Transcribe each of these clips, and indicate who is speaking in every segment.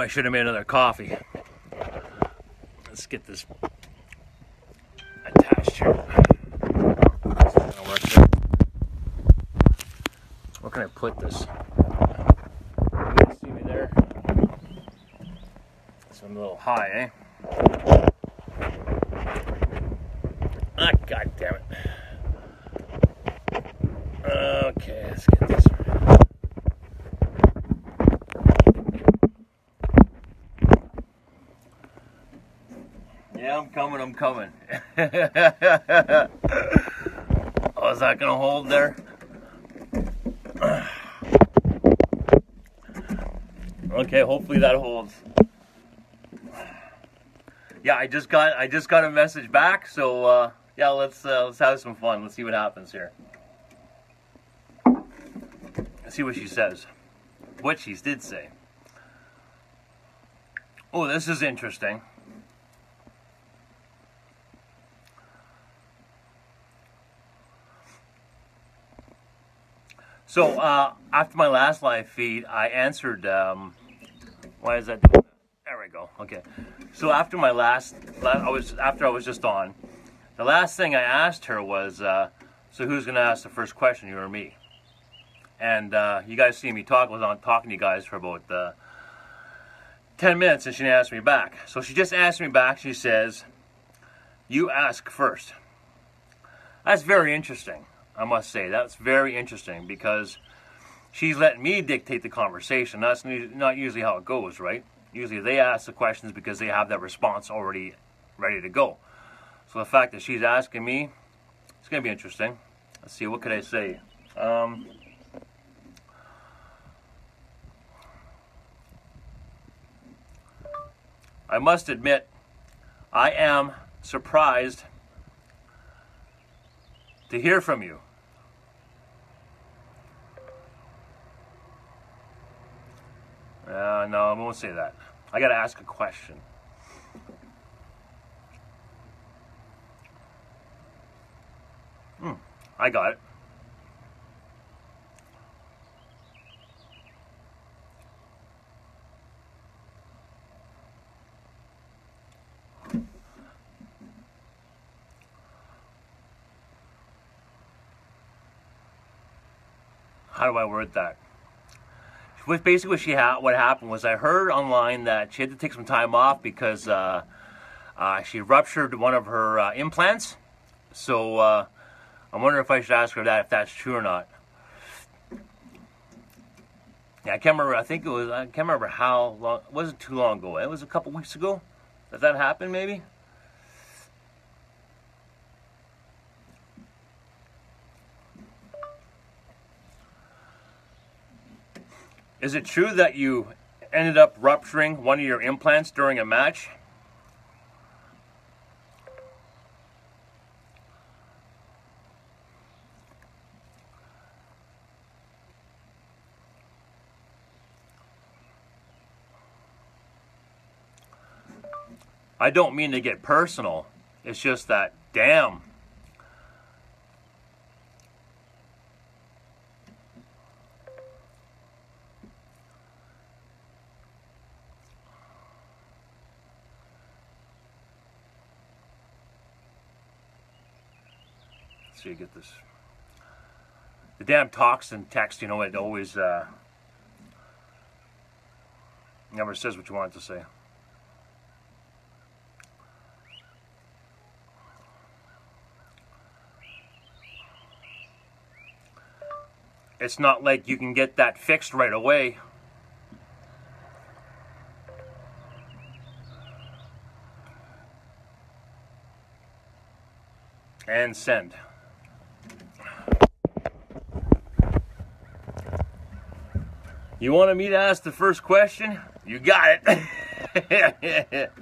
Speaker 1: I should have made another coffee. Let's get this attached here. This is gonna work here. Where can I put this? You guys see me there? So I'm a little high, eh? Ah, god damn it. Okay, let's get this. Yeah, I'm coming. Oh, is that gonna hold there? Okay, hopefully that holds. Yeah, I just got a message back, so yeah, let's have some fun. Let's see what happens here. Let's see what she says. What she did say. Oh, this is interesting. So after my last live feed, I answered. Why is that doing that? There we go. Okay. So after my after I was just on, the last thing I asked her was, so who's gonna ask the first question, you or me? And you guys see me talk. I was on talking to you guys for about 10 minutes, and she didn't ask me back. So she just asked me back. She says, "You ask first." That's very interesting. I must say that's very interesting because she's letting me dictate the conversation. That's not usually how it goes, right? Usually they ask the questions because they have that response already ready to go. So the fact that she's asking me, it's going to be interesting. Let's see, what could I say? I must admit, I am surprised to hear from you. No, I won't say that. I gotta ask a question. I got it. How do I word that? Basically, what happened was I heard online that she had to take some time off because she ruptured one of her implants. So I'm wondering if I should ask her that, if that's true or not. Yeah, I can't remember. I can't remember how long. It wasn't too long ago. It was a couple weeks ago. Did that happen? Maybe. Is it true that you ended up rupturing one of your implants during a match? I don't mean to get personal. It's just that, damn. So you get this. The damn toxin text, you know, it always never says what you want it to say. It's not like you can get that fixed right away. And send. You wanted me to ask the first question? You got it.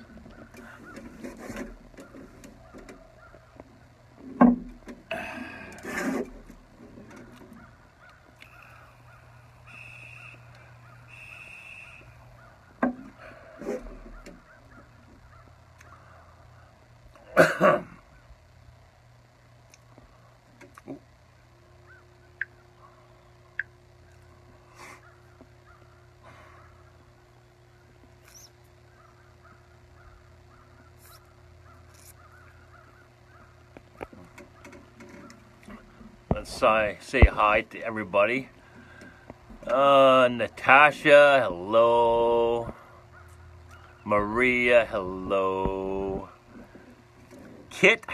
Speaker 1: Let's say hi to everybody. Natasha, hello. Maria, hello. Kit,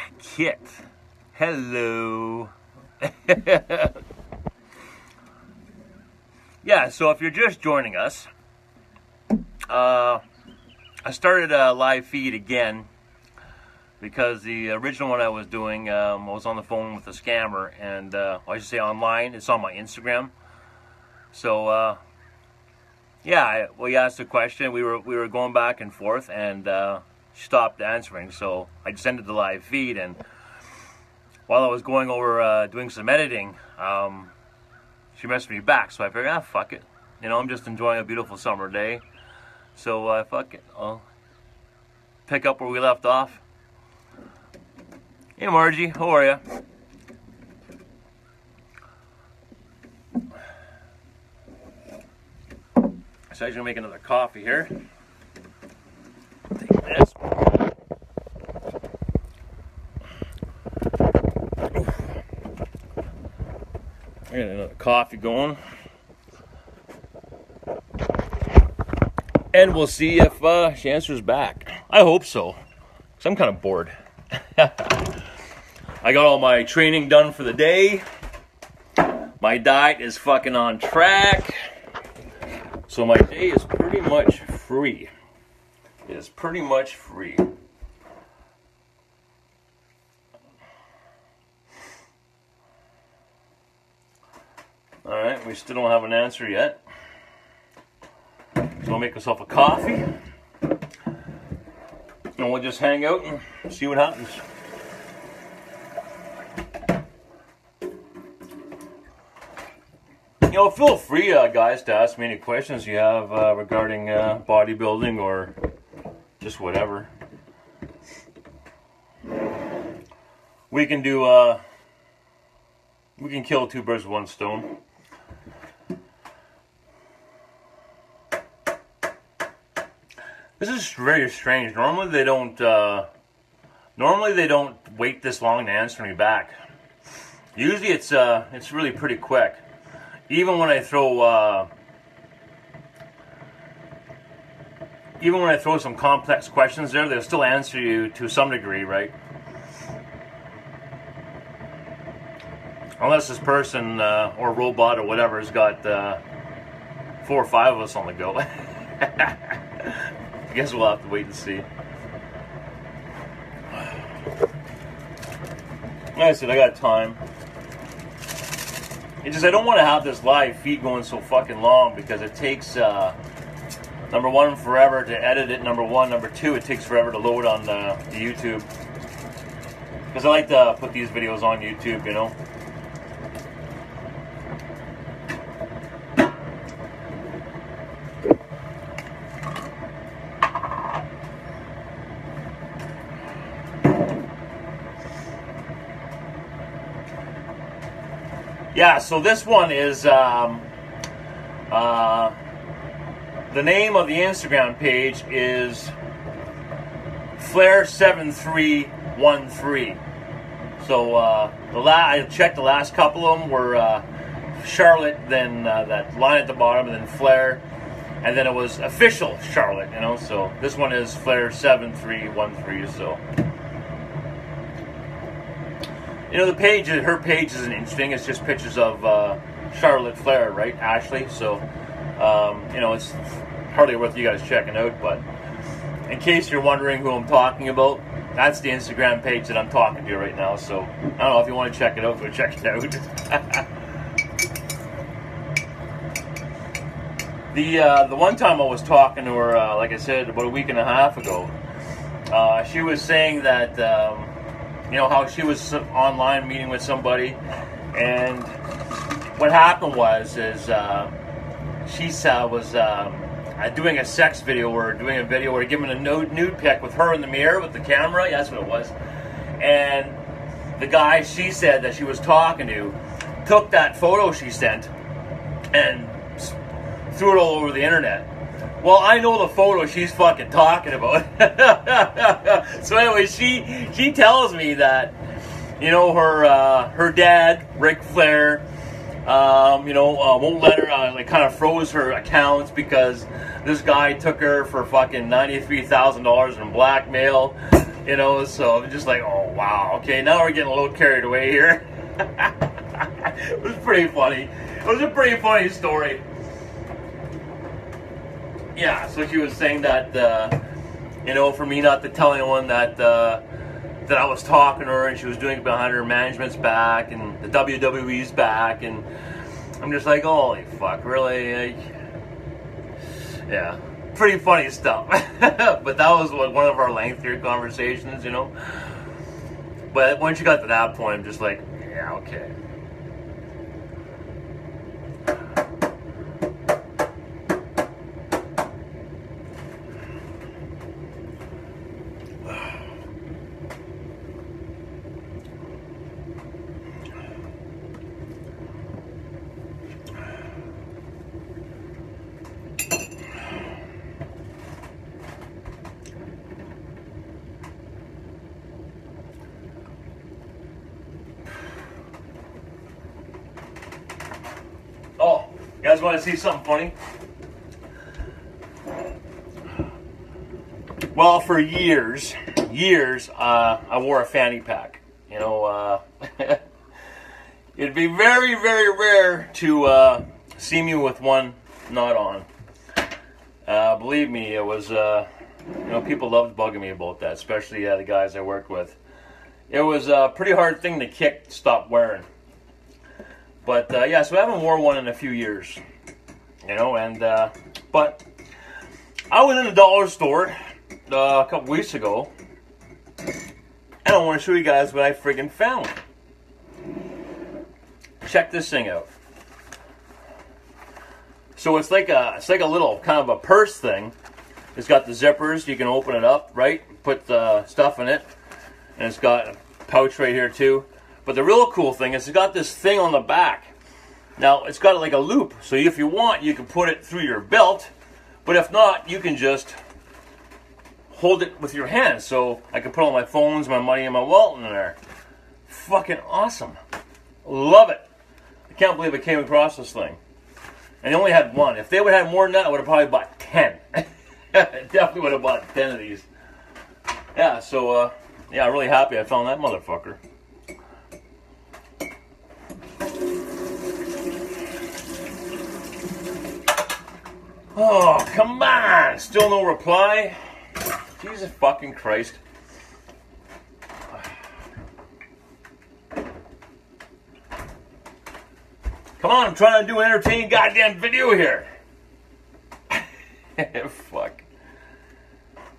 Speaker 1: hello. Yeah, so if you're just joining us, I started a live feed again because the original one I was doing, I was on the phone with a scammer, and I should say online. It's on my Instagram. So yeah, we asked a question. We were going back and forth, and she stopped answering. So I just ended the live feed, and while I was going over doing some editing, she messaged me back. So I figured, fuck it. You know, I'm just enjoying a beautiful summer day. So fuck it. I'll pick up where we left off. Hey Margie, how are you? So I'm gonna make another coffee here. Take this. I got another coffee going. And we'll see if she answers back. I hope so, because I'm kind of bored. I got all my training done for the day. My diet is fucking on track. So my day is pretty much free. It is pretty much free. Alright, we still don't have an answer yet. So I'll make myself a coffee. And we'll just hang out and see what happens. You know, feel free, guys, to ask me any questions you have regarding bodybuilding or just whatever. We can do, we can kill two birds with one stone. This is very strange. Normally they don't wait this long to answer me back. Usually it's really pretty quick. Even when I throw some complex questions there, they'll still answer you to some degree, right? Unless this person or robot or whatever has got 4 or 5 of us on the go. I guess we'll have to wait and see. Like I said, I got time. It's just I don't want to have this live feed going so fucking long because it takes, number one, forever to edit it, number one. Number two, it takes forever to load on the YouTube. Because I like to put these videos on YouTube, you know. Yeah, so this one is the name of the Instagram page is FLAIR7313. So I checked the last couple of them were Charlotte, then that line at the bottom, and then FLAIR, and then it was official Charlotte, you know. So this one is FLAIR7313. So. You know, her page isn't interesting. It's just pictures of Charlotte Flair, right, Ashley? So, you know, it's hardly worth you guys checking out. But in case you're wondering who I'm talking about, that's the Instagram page that I'm talking to right now. So, I don't know if you want to check it out, go check it out. The one time I was talking to her, like I said, about a week and a half ago, she was saying that. You know, how she was online meeting with somebody, and what happened was she was doing a sex video or doing a video or giving a nude pic with her in the mirror with the camera. Yeah, that's what it was. And the guy she said that she was talking to took that photo she sent and threw it all over the internet. Well, I know the photo she's fucking talking about. So anyway, she tells me that you know, her dad, Ric Flair, won't let her, like, kind of froze her accounts because this guy took her for fucking $93,000 in blackmail, you know. So I'm just like, oh wow, okay, now we're getting a little carried away here. It was pretty funny. It was a pretty funny story. Yeah, so she was saying that, you know, for me not to tell anyone that that I was talking to her, and she was doing it behind her management's back and the WWE's back, and I'm just like, holy fuck, really? Like, yeah, pretty funny stuff. But that was one of our lengthier conversations, you know. But once you got to that point, I'm just like, yeah, okay. Oh, you guys want to see something funny? Well, for years, I wore a fanny pack. You know, it'd be very, very rare to see me with one not on. Believe me, it was, you know, people loved bugging me about that, especially the guys I worked with. It was a pretty hard thing to stop wearing. But yeah, so I haven't worn one in a few years, you know, and but I was in a dollar store a couple weeks ago, and I want to show you guys what I friggin' found. Check this thing out. So it's like a little kind of a purse thing. It's got the zippers. You can open it up, right? Put the stuff in it, and it's got a pouch right here too. But the real cool thing is it's got this thing on the back. Now, it's got like a loop, so if you want, you can put it through your belt, but if not, you can just hold it with your hands. So I can put all my phones, my money, and my wallet in there. Fucking awesome. Love it. I can't believe I came across this thing. And they only had one. If they would have had more than that, I would have probably bought 10. Definitely would have bought 10 of these. Yeah, so, yeah, I'm really happy I found that motherfucker. Oh, come on! Still no reply? Jesus fucking Christ. Come on, I'm trying to do an entertaining goddamn video here. Fuck.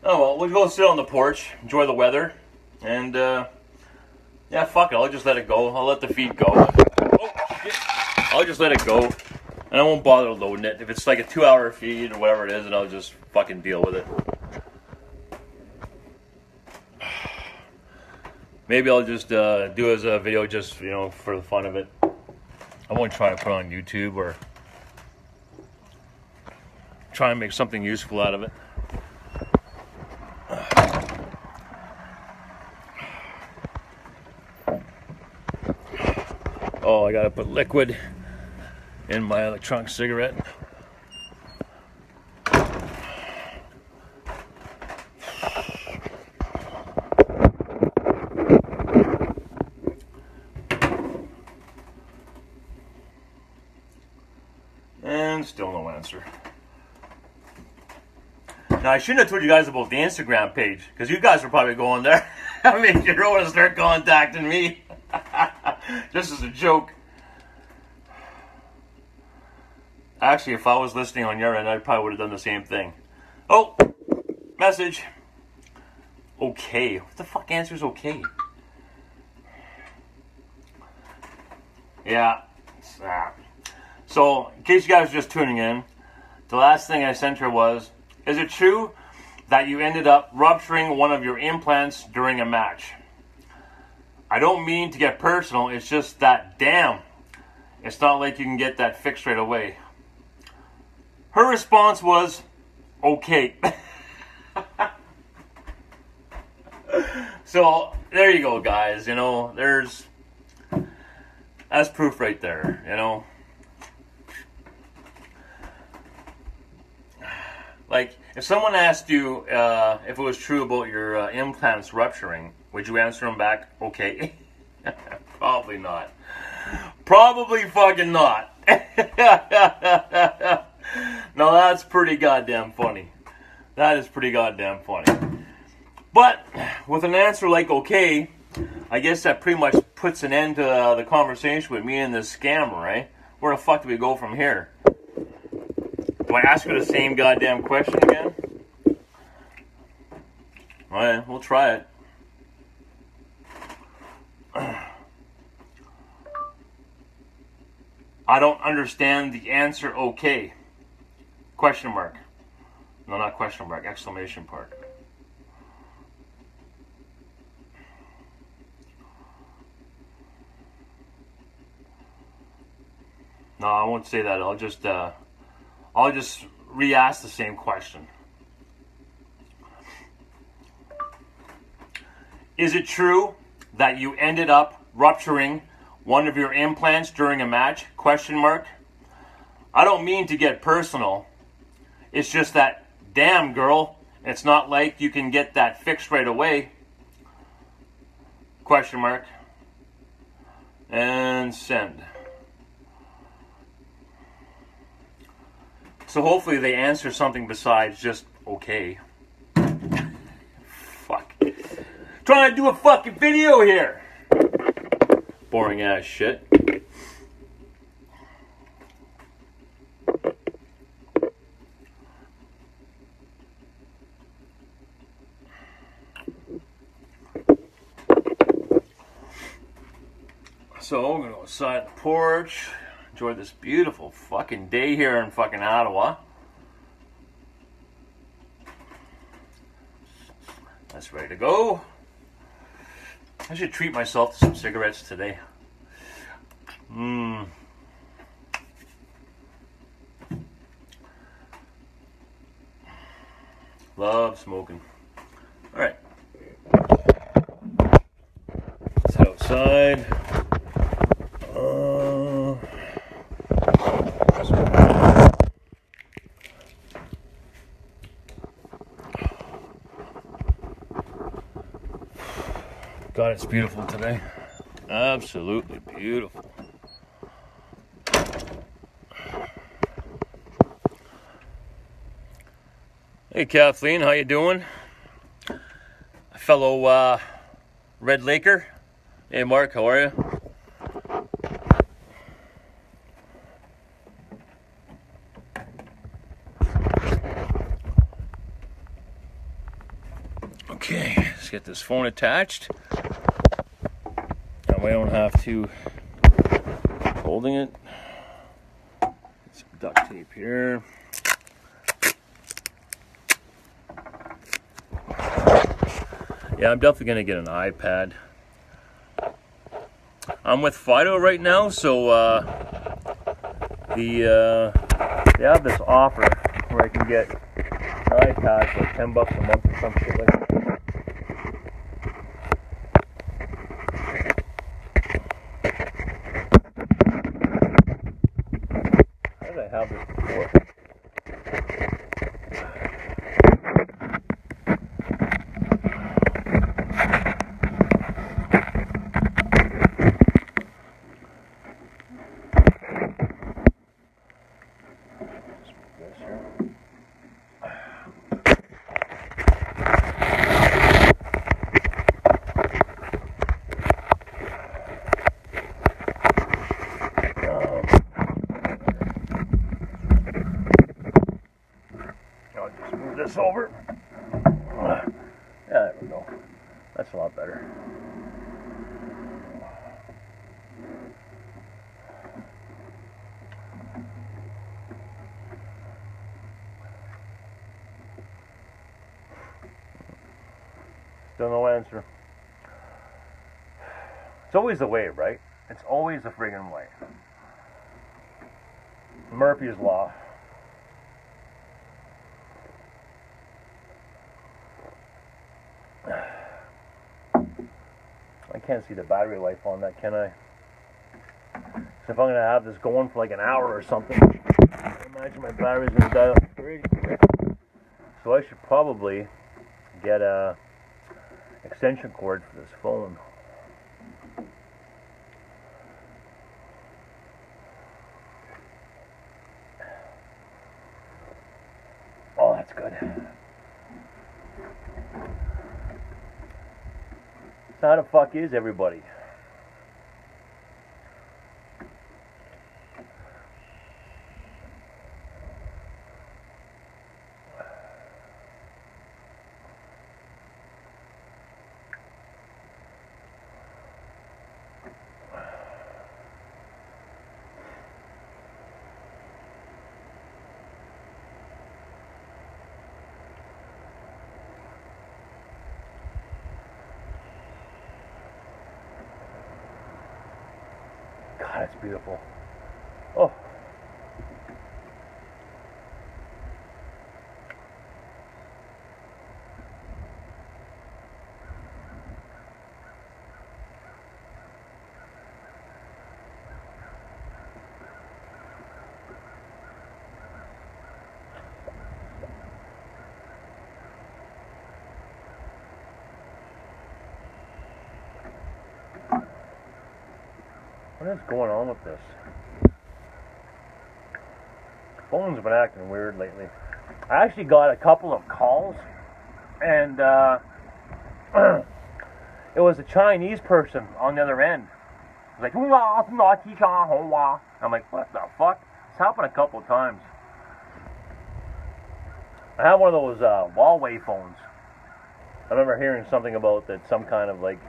Speaker 1: Oh well, we'll go sit on the porch, enjoy the weather, and yeah, fuck it, I'll just let it go. I'll let the feed go. Oh, shit. I'll just let it go. And I won't bother loading it. If it's like a 2-hour feed or whatever it is, then I'll just fucking deal with it. Maybe I'll just do it as a video just, you know, for the fun of it. I won't try to put it on YouTube or try and make something useful out of it. Oh, I gotta put liquid in my electronic cigarette. And still no answer. Now, I shouldn't have told you guys about the Instagram page, because you guys are probably going there. I mean, you're going to start contacting me. Just as a joke. Actually, if I was listening on your end, I probably would have done the same thing. Oh, message. Okay. What the fuck answers okay? Yeah. So, in case you guys are just tuning in, the last thing I sent her was, is it true that you ended up rupturing one of your implants during a match? I don't mean to get personal, it's just that, damn, it's not like you can get that fixed right away. Her response was, okay. So, there you go, guys. You know, that's proof right there. You know, like if someone asked you if it was true about your implants rupturing, would you answer them back, okay? Probably not. Probably fucking not. No, that's pretty goddamn funny. That is pretty goddamn funny. But with an answer like okay, I guess that pretty much puts an end to the conversation with me and this scammer, right? Where the fuck do we go from here? Do I ask her the same goddamn question again? Alright, we'll try it. I don't understand the answer okay. Question mark. No, not question mark, exclamation mark. No, I won't say that. I'll just re-ask the same question. Is it true that you ended up rupturing one of your implants during a match? Question mark. I don't mean to get personal. It's just that, damn girl, it's not like you can get that fixed right away. Question mark. And send. So hopefully they answer something besides just okay. Fuck. Trying to do a fucking video here. Boring ass shit. So I'm gonna go outside the porch, enjoy this beautiful fucking day here in fucking Ottawa. That's ready to go. I should treat myself to some cigarettes today. Love smoking. Alright. Let's head outside. God, it's beautiful today. Absolutely beautiful. Hey Kathleen, how you doing? A fellow Red Laker. Hey Mark, how are you? Okay, let's get this phone attached. That way I don't have to holding it. Some duct tape here. Yeah, I'm definitely gonna get an iPad. I'm with Fido right now, so they have this offer where I can get an iPad for like $10 a month or some shit like that. How did I have this before? This over. Yeah, there we go. That's a lot better. Still no answer. It's always the way, right? It's always the friggin' way. Murphy's Law. can't see the battery life on that, can I? So if I'm gonna have this going for like an hour or something, I imagine my battery's gonna die off pretty quick. So I should probably get a extension cord for this phone. Oh, that's good. So how the fuck is everybody? God, it's beautiful. Oh. What is going on with this? Phone's been acting weird lately. I actually got a couple of calls, and it was a Chinese person on the other end. It was like, I'm like, what the fuck? It's happened a couple of times. I have one of those Huawei phones. I remember hearing something about that, some kind of like,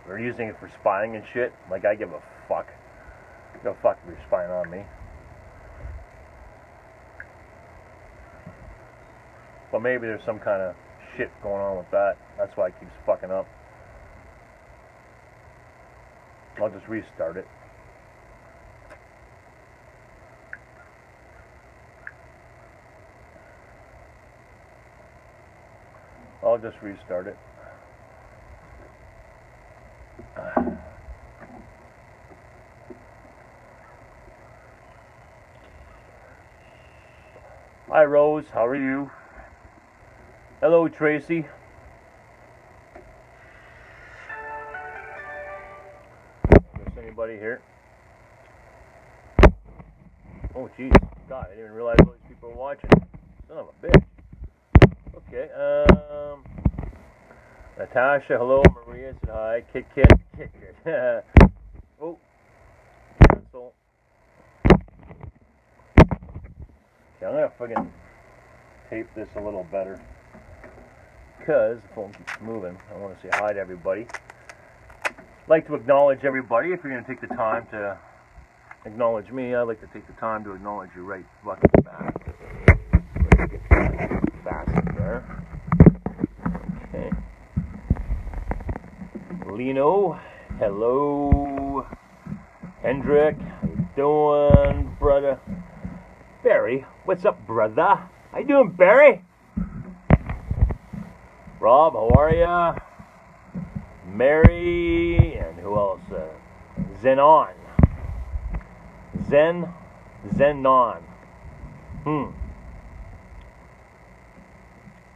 Speaker 1: they're using it for spying and shit. Like, I give a fuck. No fuck if you're spying on me. But maybe there's some kind of shit going on with that. That's why it keeps fucking up. I'll just restart it. I'll just restart it. Hi Rose, how are you? Hello Tracy. Is anybody here? Oh jeez, God, I didn't even realize all these people were watching. Son of a bitch. Okay, Natasha, hello. Maria said hi. Kit Kit. Oh, cancel. Okay, I'm gonna fucking tape this a little better because the phone keeps moving. I want to say hi to everybody. I'd like to acknowledge everybody. If you're gonna take the time to acknowledge me, I'd like to take the time to acknowledge you right fucking back. Fast there. Okay. Lino, hello. Hendrick, how you doing, brother? Barry, what's up, brother? How you doing, Barry? Rob, how are ya? Mary, and who else? Zenon. Zenon.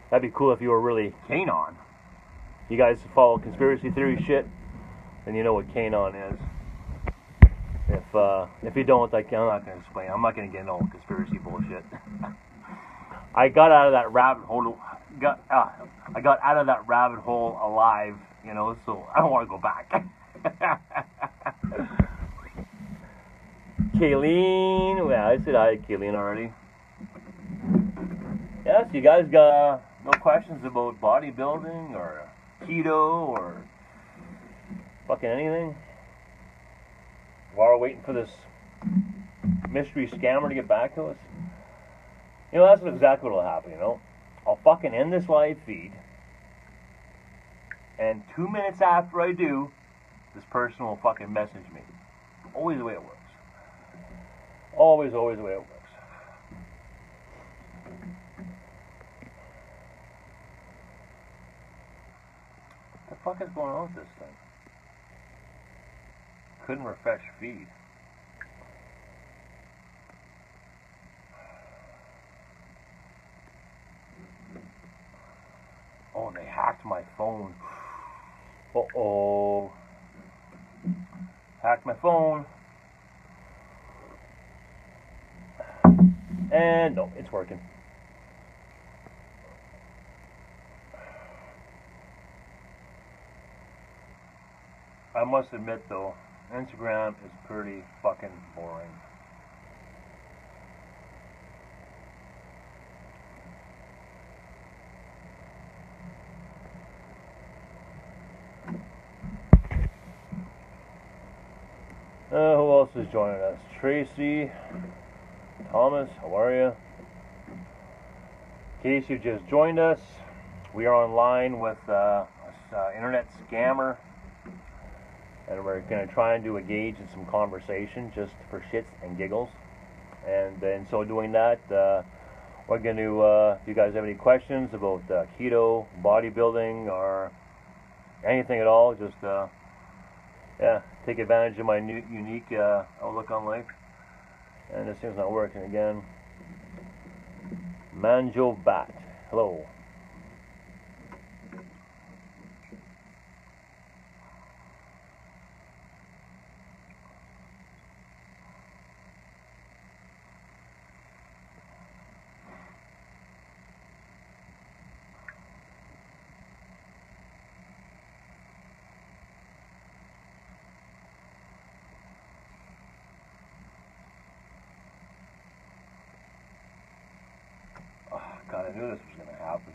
Speaker 1: That'd be cool if you were really Kanon. You guys follow conspiracy theory shit, then you know what Kanon is. If you don't, I'm not going to explain. I'm not going to get into all conspiracy bullshit. I got out of that rabbit hole. I got out of that rabbit hole alive, you know. So I don't want to go back. Kayleen, well, I said hi to Kayleen already. Yeah, so you guys got no questions about bodybuilding or keto or fucking anything? While we're waiting for this mystery scammer to get back to us? You know, that's exactly what will happen, you know? I'll fucking end this live feed, and 2 minutes after I do, this person will fucking message me. Always the way it works. Always the way it works. fuck is going on with this thing? Couldn't refresh feed. Oh, they hacked my phone. Uh-oh. Hacked my phone. And no, it's working. I must admit though, Instagram is pretty fucking boring. Who else is joining us? Tracy, Thomas, how are you? In case you just joined us, we are online with an internet scammer, and we're going to try and engage in some conversation just for shits and giggles. And in so doing that, we're going to, if you guys have any questions about keto, bodybuilding, or anything at all, just yeah, take advantage of my unique outlook on life. And this thing's not working again. Manjo Bat, hello. God, I knew this was going to happen.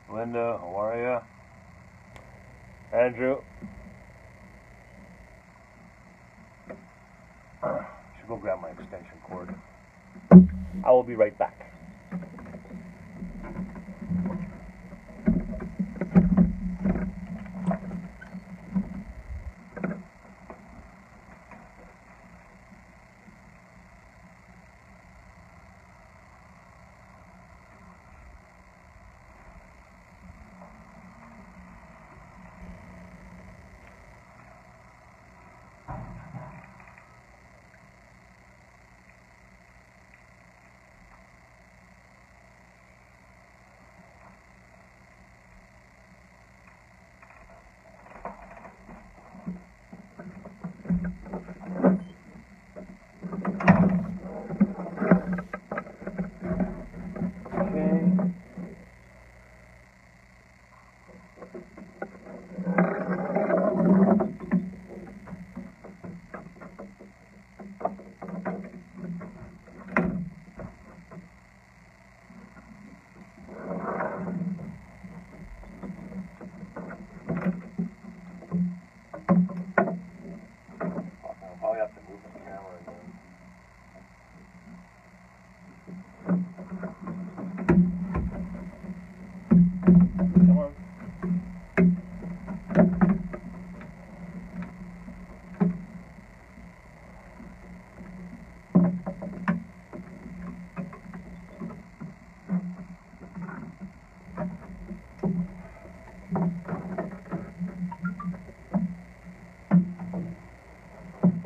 Speaker 1: Linda, how are you? Andrew. Should go grab my extension cord. I will be right back.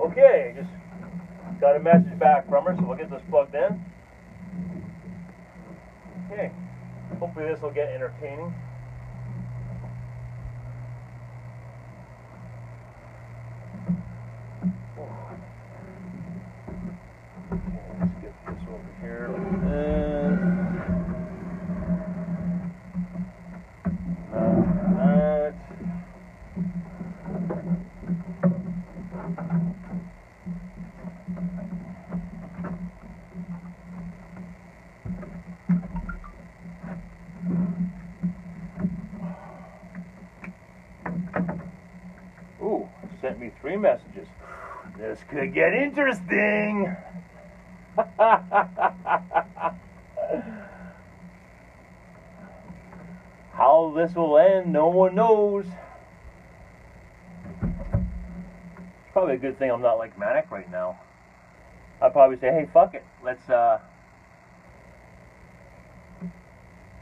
Speaker 1: Okay, just got a message back from her, so we'll get this plugged in. Okay, hopefully this will get entertaining. Okay, let's get this over here like this. That. 3 messages. This could get interesting. How this will end, no one knows. It's probably a good thing I'm not like manic right now. I'd probably say, hey, fuck it. Let's okay,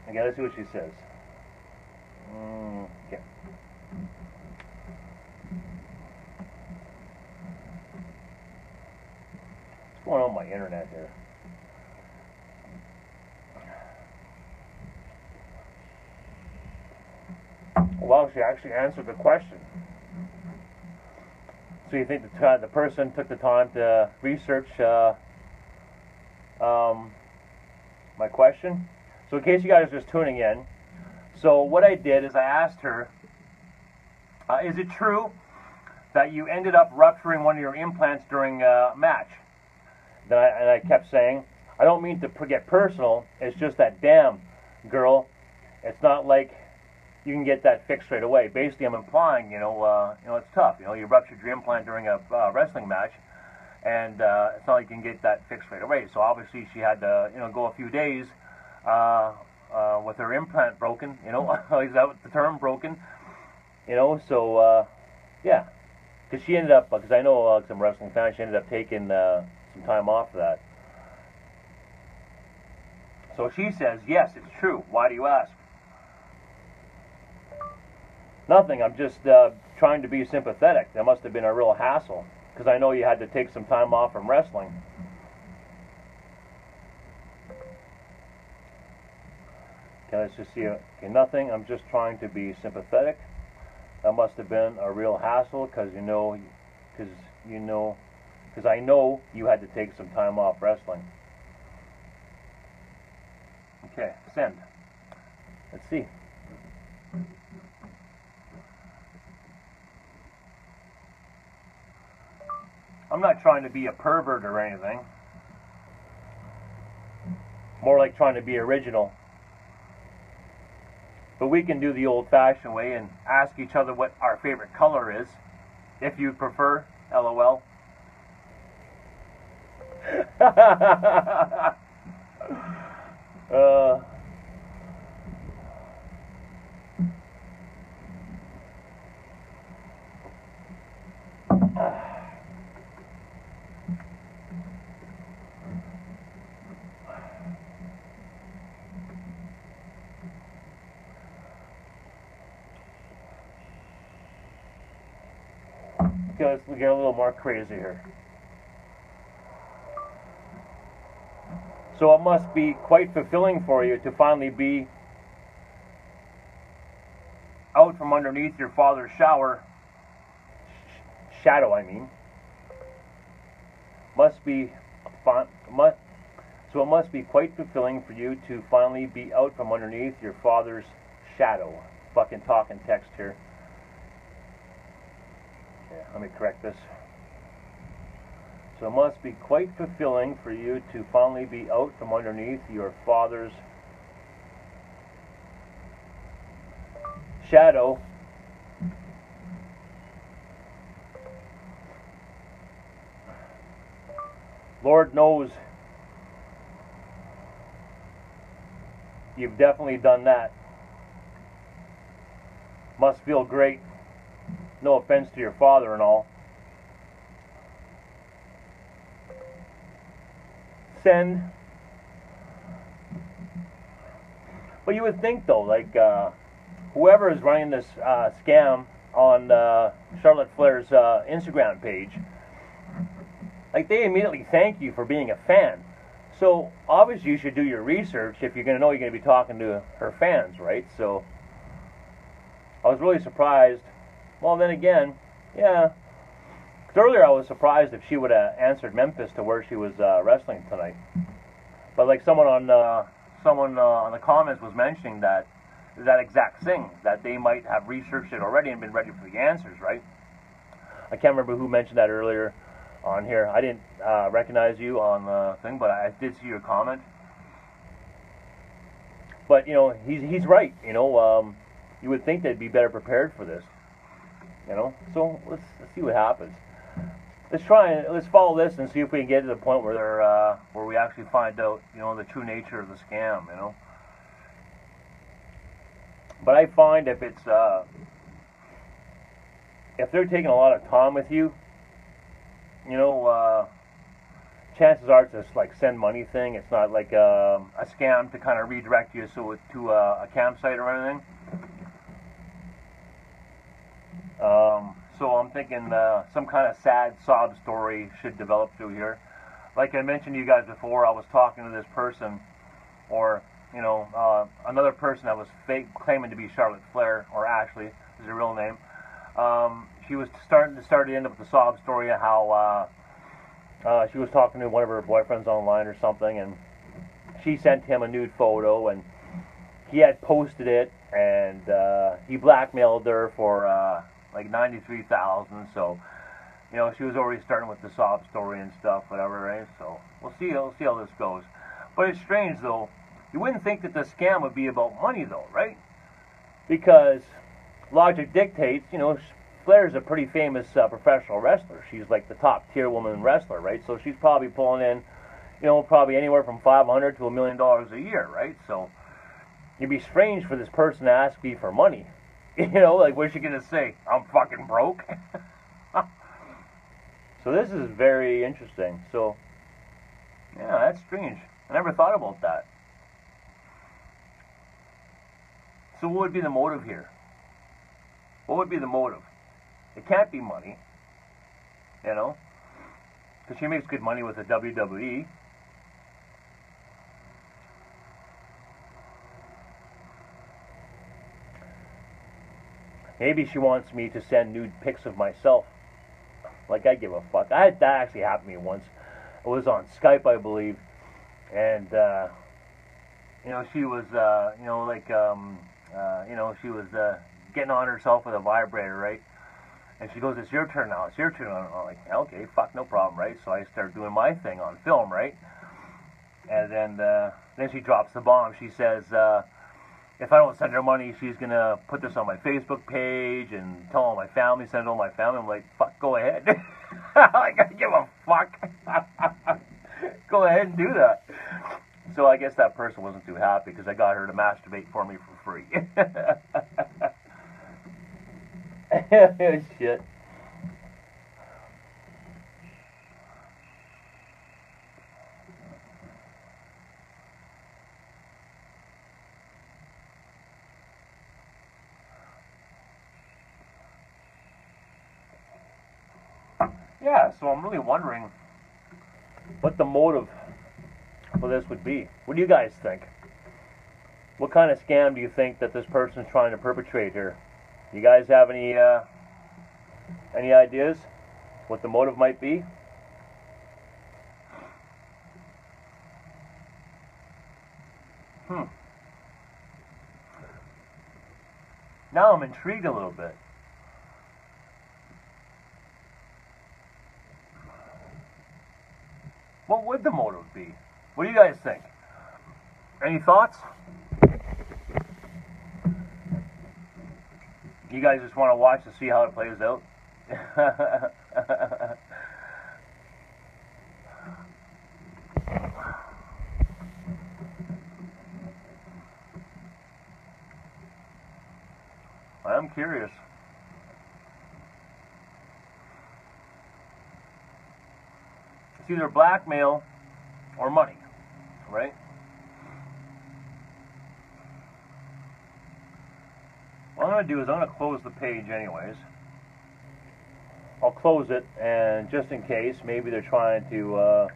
Speaker 1: let's see what she says. Okay. What's going on with my internet here? Well, she actually answered the question. So you think the person took the time to research my question? So in case you guys are just tuning in, so what I did is I asked her, is it true that you ended up rupturing one of your implants during a match? And I kept saying, I don't mean to get personal, it's just that, damn, girl, it's not like you can get that fixed right away. Basically, I'm implying, it's tough. You ruptured your implant during a wrestling match, and it's not like you can get that fixed right away. So obviously, she had to, go a few days with her implant broken. Is that the term, broken? So yeah, because she ended up, because I know some wrestling fans, she ended up taking some time off for that. So she says, yes, it's true. Why do you ask? Nothing, I'm just trying to be sympathetic. That must have been a real hassle, because I know you had to take some time off from wrestling. Okay, let's just see. Okay, nothing, I'm just trying to be sympathetic. That must have been a real hassle, because I know you had to take some time off wrestling. Okay, send. Let's see. I'm not trying to be a pervert or anything. More like trying to be original. But we can do the old-fashioned way and ask each other what our favorite color is, if you prefer. LOL. Okay, let's get a little more crazy here. So it must be quite fulfilling for you to finally be out from underneath your father's shadow, I mean. So it must be quite fulfilling for you to finally be out from underneath your father's shadow. Fucking talking text here. Okay, let me correct this. So it must be quite fulfilling for you to finally be out from underneath your father's shadow. Lord knows you've definitely done that. Must feel great. No offense to your father and all. Send. But you would think though, like whoever is running this scam on Charlotte Flair's Instagram page, like they immediately thank you for being a fan. So obviously you should do your research if you're going to know you're going to be talking to her fans, right? So I was really surprised. Well, then again, yeah. 'Cause earlier I was surprised if she would have answered Memphis to where she was wrestling tonight. But like someone on the comments was mentioning that exact thing, that they might have researched it already and been ready for the answers, right? I can't remember who mentioned that earlier on here. I didn't recognize you on the thing, but I did see your comment. But he's right. You would think they'd be better prepared for this. You know, so let's see what happens. Let's follow this and see if we can get to the point where where we actually find out, you know, the true nature of the scam. You know, but I find if they're taking a lot of time with you, you know, chances are it's just like send money thing. It's not like a scam to kind of redirect you to a campsite or anything. So I'm thinking some kind of sad sob story should develop through here. Like I mentioned to you guys before, I was talking to this person, or you know, another person that was claiming to be Charlotte Flair, or Ashley is her real name. She was starting to end up with the sob story of how she was talking to one of her boyfriends online or something, and she sent him a nude photo, and he had posted it, and he blackmailed her for like $93,000. So, you know, she was already starting with the sob story and stuff, whatever, right? So we'll see how this goes. But it's strange though. You wouldn't think that the scam would be about money though, right? Because logic dictates, you know, Flair's a pretty famous professional wrestler. She's like the top tier woman wrestler, right? So she's probably pulling in, you know, probably anywhere from $500 to $1 million a year, right? So it'd be strange for this person to ask me for money. You know, like, what's she gonna say? I'm fucking broke? So this is very interesting. So, yeah, that's strange. I never thought about that. So what would be the motive here? What would be the motive? It can't be money, you know, because she makes good money with the WWE. Maybe she wants me to send nude pics of myself. Like, I give a fuck. That actually happened to me once. It was on Skype, I believe, and you know, she was you know, like you know, she was getting on herself with a vibrator, right? And she goes, "It's your turn now. It's your turn." I'm like, "Okay, fuck, no problem, right?" So I start doing my thing on film, right? And then she drops the bomb. She says, if I don't send her money, she's gonna put this on my Facebook page and tell all my family, send it all my family. I'm like, fuck, go ahead. I gotta give a fuck. Go ahead and do that. So I guess that person wasn't too happy because I got her to masturbate for me for free. Shit. Yeah, so I'm really wondering what the motive for this would be. What do you guys think? What kind of scam do you think that this person's trying to perpetrate here? You guys have any ideas what the motive might be? Now I'm intrigued a little bit. What would the motive be? What do you guys think? Any thoughts? You guys just want to watch to see how it plays out? I'm curious. It's either blackmail or money, right? What I'm going to do is I'm going to close the page anyways. I'll close it, and just in case, maybe they're trying to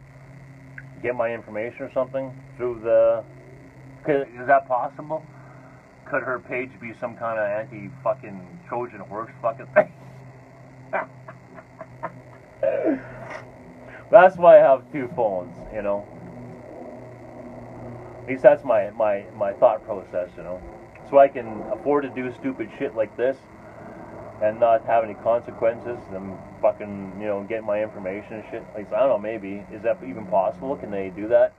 Speaker 1: get my information or something through the... Is that possible? Could her page be some kind of anti-fucking Trojan horse fucking thing? That's why I have two phones, you know. At least that's my thought process, you know. So I can afford to do stupid shit like this and not have any consequences and fucking, you know, get my information and shit. Like, I don't know, maybe. Is that even possible? Can they do that?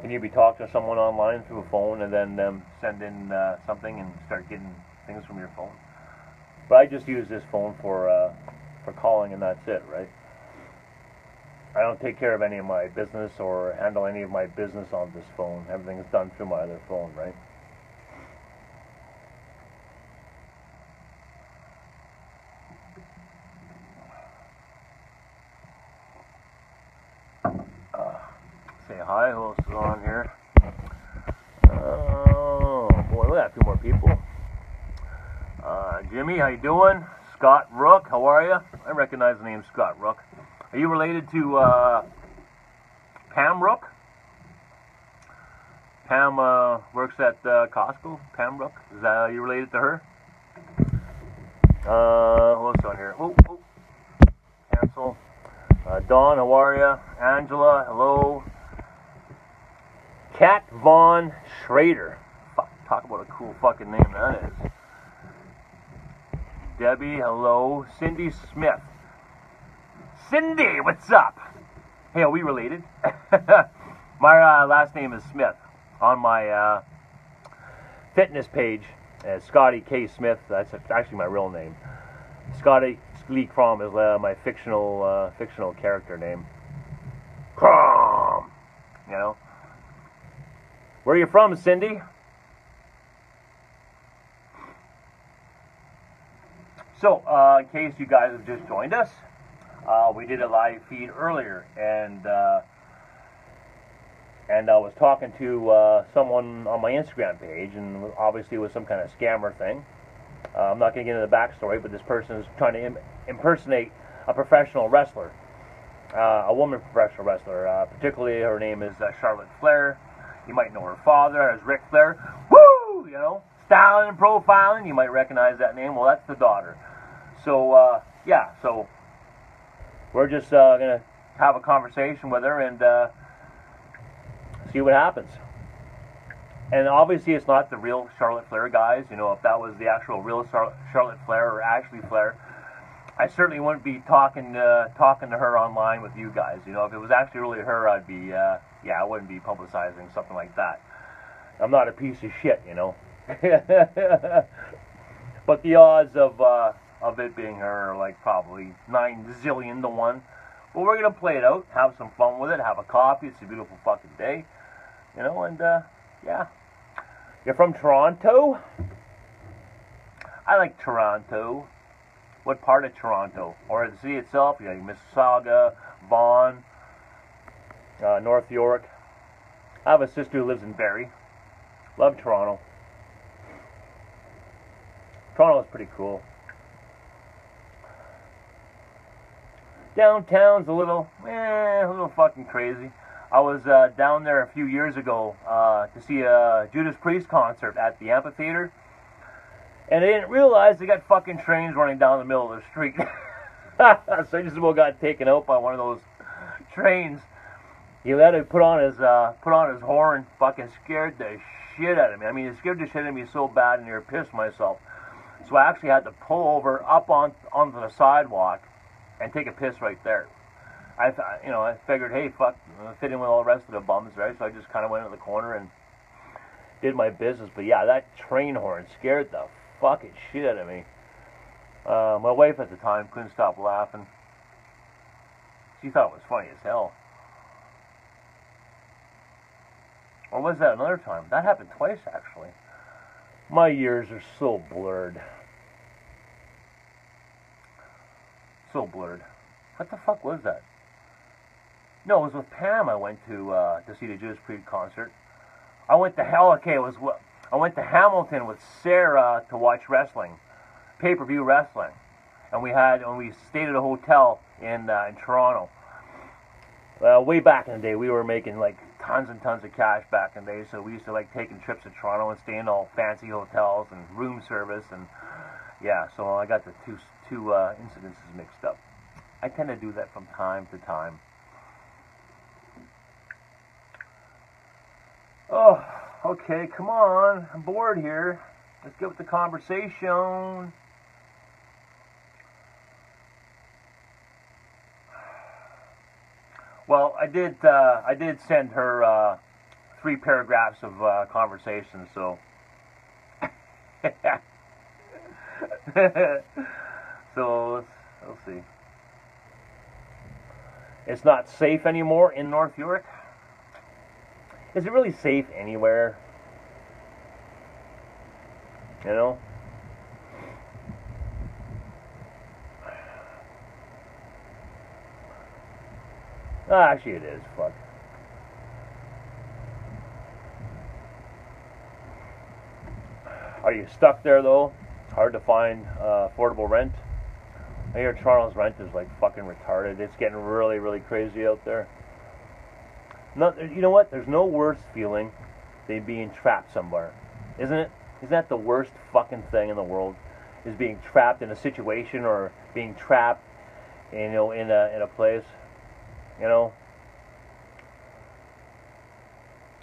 Speaker 1: Can you be talking to someone online through a phone and then send in something and start getting things from your phone? But I just use this phone for calling, and that's it, right? I don't take care of any of my business or handle any of my business on this phone. Everything is done through my other phone, right? Say hi, who else is on here? Oh, boy, look at 2 more people. Jimmy, how you doing? Scott Rook, how are you? I recognize the name Scott Rook. Are you related to Pam Rook? Pam works at Costco. Pam Rook, is that are you related to her? Who else on here? Oh, cancel. Dawn, how are you? Angela, hello. Kat Von Schrader. Fuck, talk about a cool fucking name that is. Debbie, hello. Cindy Smith. Cindy, what's up? Hey, are we related? My last name is Smith. On my fitness page, Scotty K. Smith. That's actually my real name. Scotty KRAHM is my fictional character name. KRAHM! You know? Where are you from, Cindy? So, in case you guys have just joined us, we did a live feed earlier, and I was talking to someone on my Instagram page, and obviously it was some kind of scammer thing. I'm not going to get into the backstory, but this person is trying to impersonate a professional wrestler, a woman professional wrestler. Particularly, her name is Charlotte Flair. You might know her father as Ric Flair. Woo! You know, styling and profiling. You might recognize that name. Well, that's the daughter. So, yeah. So we're just going to have a conversation with her and see what happens. And obviously, it's not the real Charlotte Flair, guys. You know, if that was the actual real Charlotte Flair or Ashley Flair, I certainly wouldn't be talking to her online with you guys. You know, if it was actually really her, I'd be, yeah, I wouldn't be publicizing something like that. I'm not a piece of shit, you know. But the odds of it being her are like probably 9 zillion to 1. But we're gonna play it out, have some fun with it, have a coffee. It's a beautiful fucking day, you know. And yeah, you're from Toronto. I like Toronto. What part of Toronto? Or the city itself? You know, Mississauga, Vaughan, North York. I have a sister who lives in Barrie. Love Toronto. Toronto is pretty cool. Downtown's a little fucking crazy. I was down there a few years ago to see a Judas Priest concert at the amphitheater. And I didn't realize they got fucking trains running down the middle of the street. So I just about got taken out by one of those trains. He let it put on his horn, fucking scared the shit out of me. I mean, it scared the shit out of me so bad, and I pissed myself. So I actually had to pull over up onto the sidewalk and take a piss right there. I figured, hey, fuck, fit in with all the rest of the bums, right? So I just kind of went in the corner and did my business. But yeah, that train horn scared the fucking shit out of me. My wife at the time couldn't stop laughing. She thought it was funny as hell. Or was that another time? That happened twice, actually. My years are so blurred. So blurred. What the fuck was that? No, it was with Pam. I went to see the Judas Priest concert. I went to I went to Hamilton with Sarah to watch wrestling, pay-per-view wrestling, and we stayed at a hotel in Toronto. Way back in the day, we were making like tons and tons of cash back in the day, so we used to like taking trips to Toronto and staying in all fancy hotels and room service, and yeah, so I got the two incidences mixed up. I tend to do that from time to time. Oh, okay, come on. I'm bored here. Let's get with the conversation. Well, I did send her 3 paragraphs of conversation, so So let's see. It's not safe anymore in North York. Is it really safe anywhere? You know? Actually, it is. Fuck. Are you stuck there though? Hard to find affordable rent. I hear Toronto's rent is like fucking retarded. It's getting really, really crazy out there. You know what? There's no worse feeling than being trapped somewhere, isn't it? Isn't that the worst fucking thing in the world? Is being trapped in a situation or being trapped, in a place. You know.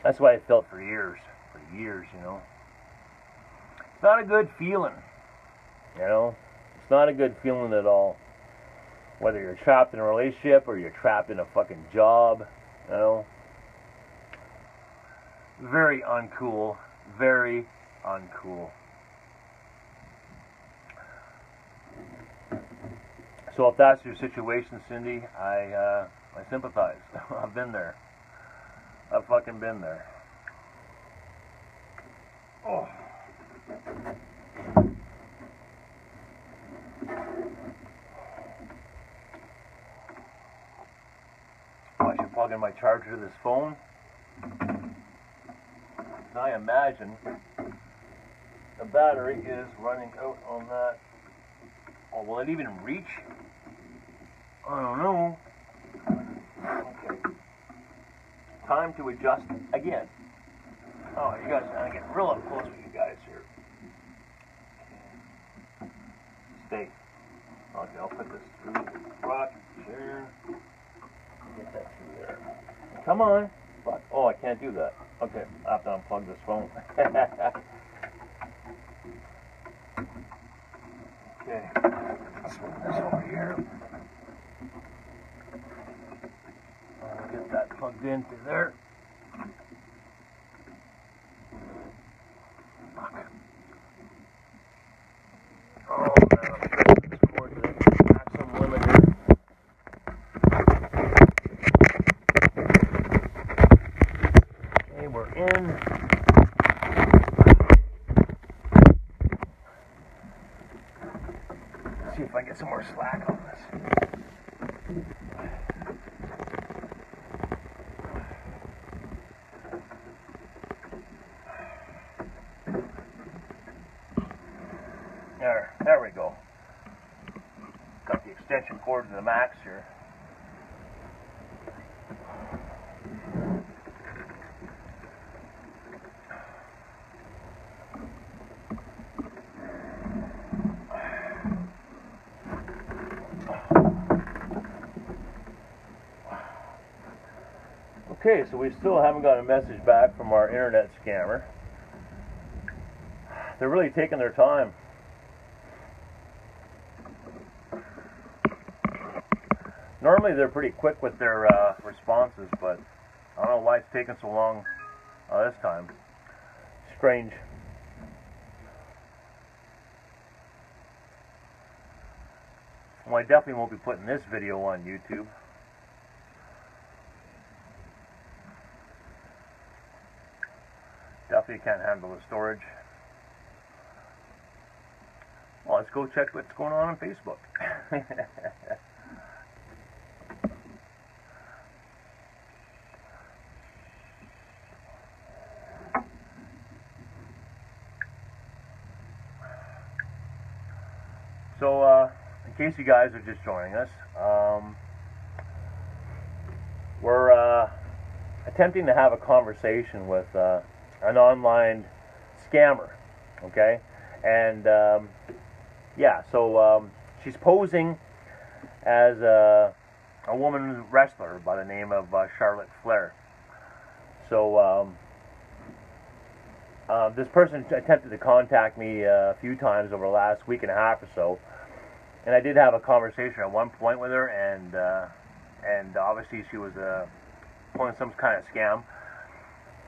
Speaker 1: That's why I felt for years. You know. It's not a good feeling. You know. It's not a good feeling at all. Whether you're trapped in a relationship or you're trapped in a fucking job. You know. Very uncool. Very uncool. So if that's your situation, Cindy, I sympathize. I've been there. I've fucking been there. Oh. I should plug in my charger to this phone. I imagine the battery is running out on that. Oh, will it even reach? I don't know. Okay. Time to adjust again. Oh, you guys, I'm getting real up close with you guys here. Okay. Stay. Okay, I'll put this through the rock chair. Get that through there. Come on. Fuck. Oh, I can't do that. Okay, I have to unplug this phone. Okay. Let's move this over here. I'll get that plugged into there. Fuck. Oh, man, I'm stretching this cord to the maximum limit here. Okay, we're in. Let's see if I can get some more slack on this. There we go. Got the extension cord to the max here. Okay, so we still haven't got a message back from our internet scammer. They're really taking their time. Normally they're pretty quick with their responses, but I don't know why it's taking so long this time. Strange. Well, I definitely won't be putting this video on YouTube. Definitely can't handle the storage. Well, let's go check what's going on Facebook. So, in case you guys are just joining us, we're attempting to have a conversation with an online scammer, okay? And yeah, so she's posing as a woman wrestler by the name of FLAIR. So this person attempted to contact me a few times over the last week and a half or so, and I did have a conversation at one point with her, and obviously she was pulling some kind of scam.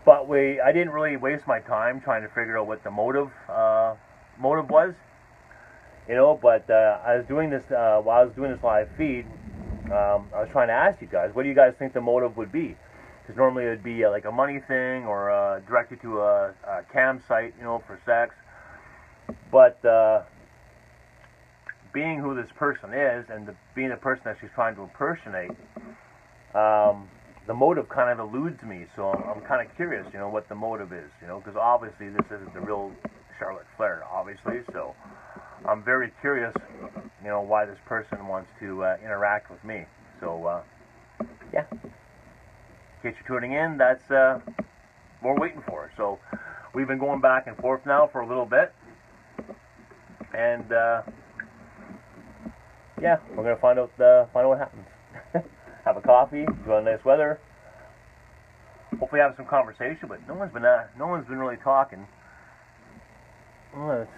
Speaker 1: But I didn't really waste my time trying to figure out what the motive was. you know. But I was doing this while I was doing this live feed. I was trying to ask you guys, what do you guys think the motive would be? Because normally it would be like a money thing or directed to a cam site, you know, for sex. But being who this person is and being the person that she's trying to impersonate, the motive kind of eludes me. So I'm kind of curious, you know, what the motive is, you know, because obviously this isn't the real Charlotte Flair, obviously. So I'm very curious, you know, why this person wants to interact with me. So yeah. In case you're tuning in, that's what we're waiting for. So we've been going back and forth now for a little bit, and yeah, we're gonna find out what happens. Have a coffee, enjoy the nice weather. Hopefully, have some conversation. But no one's been really talking.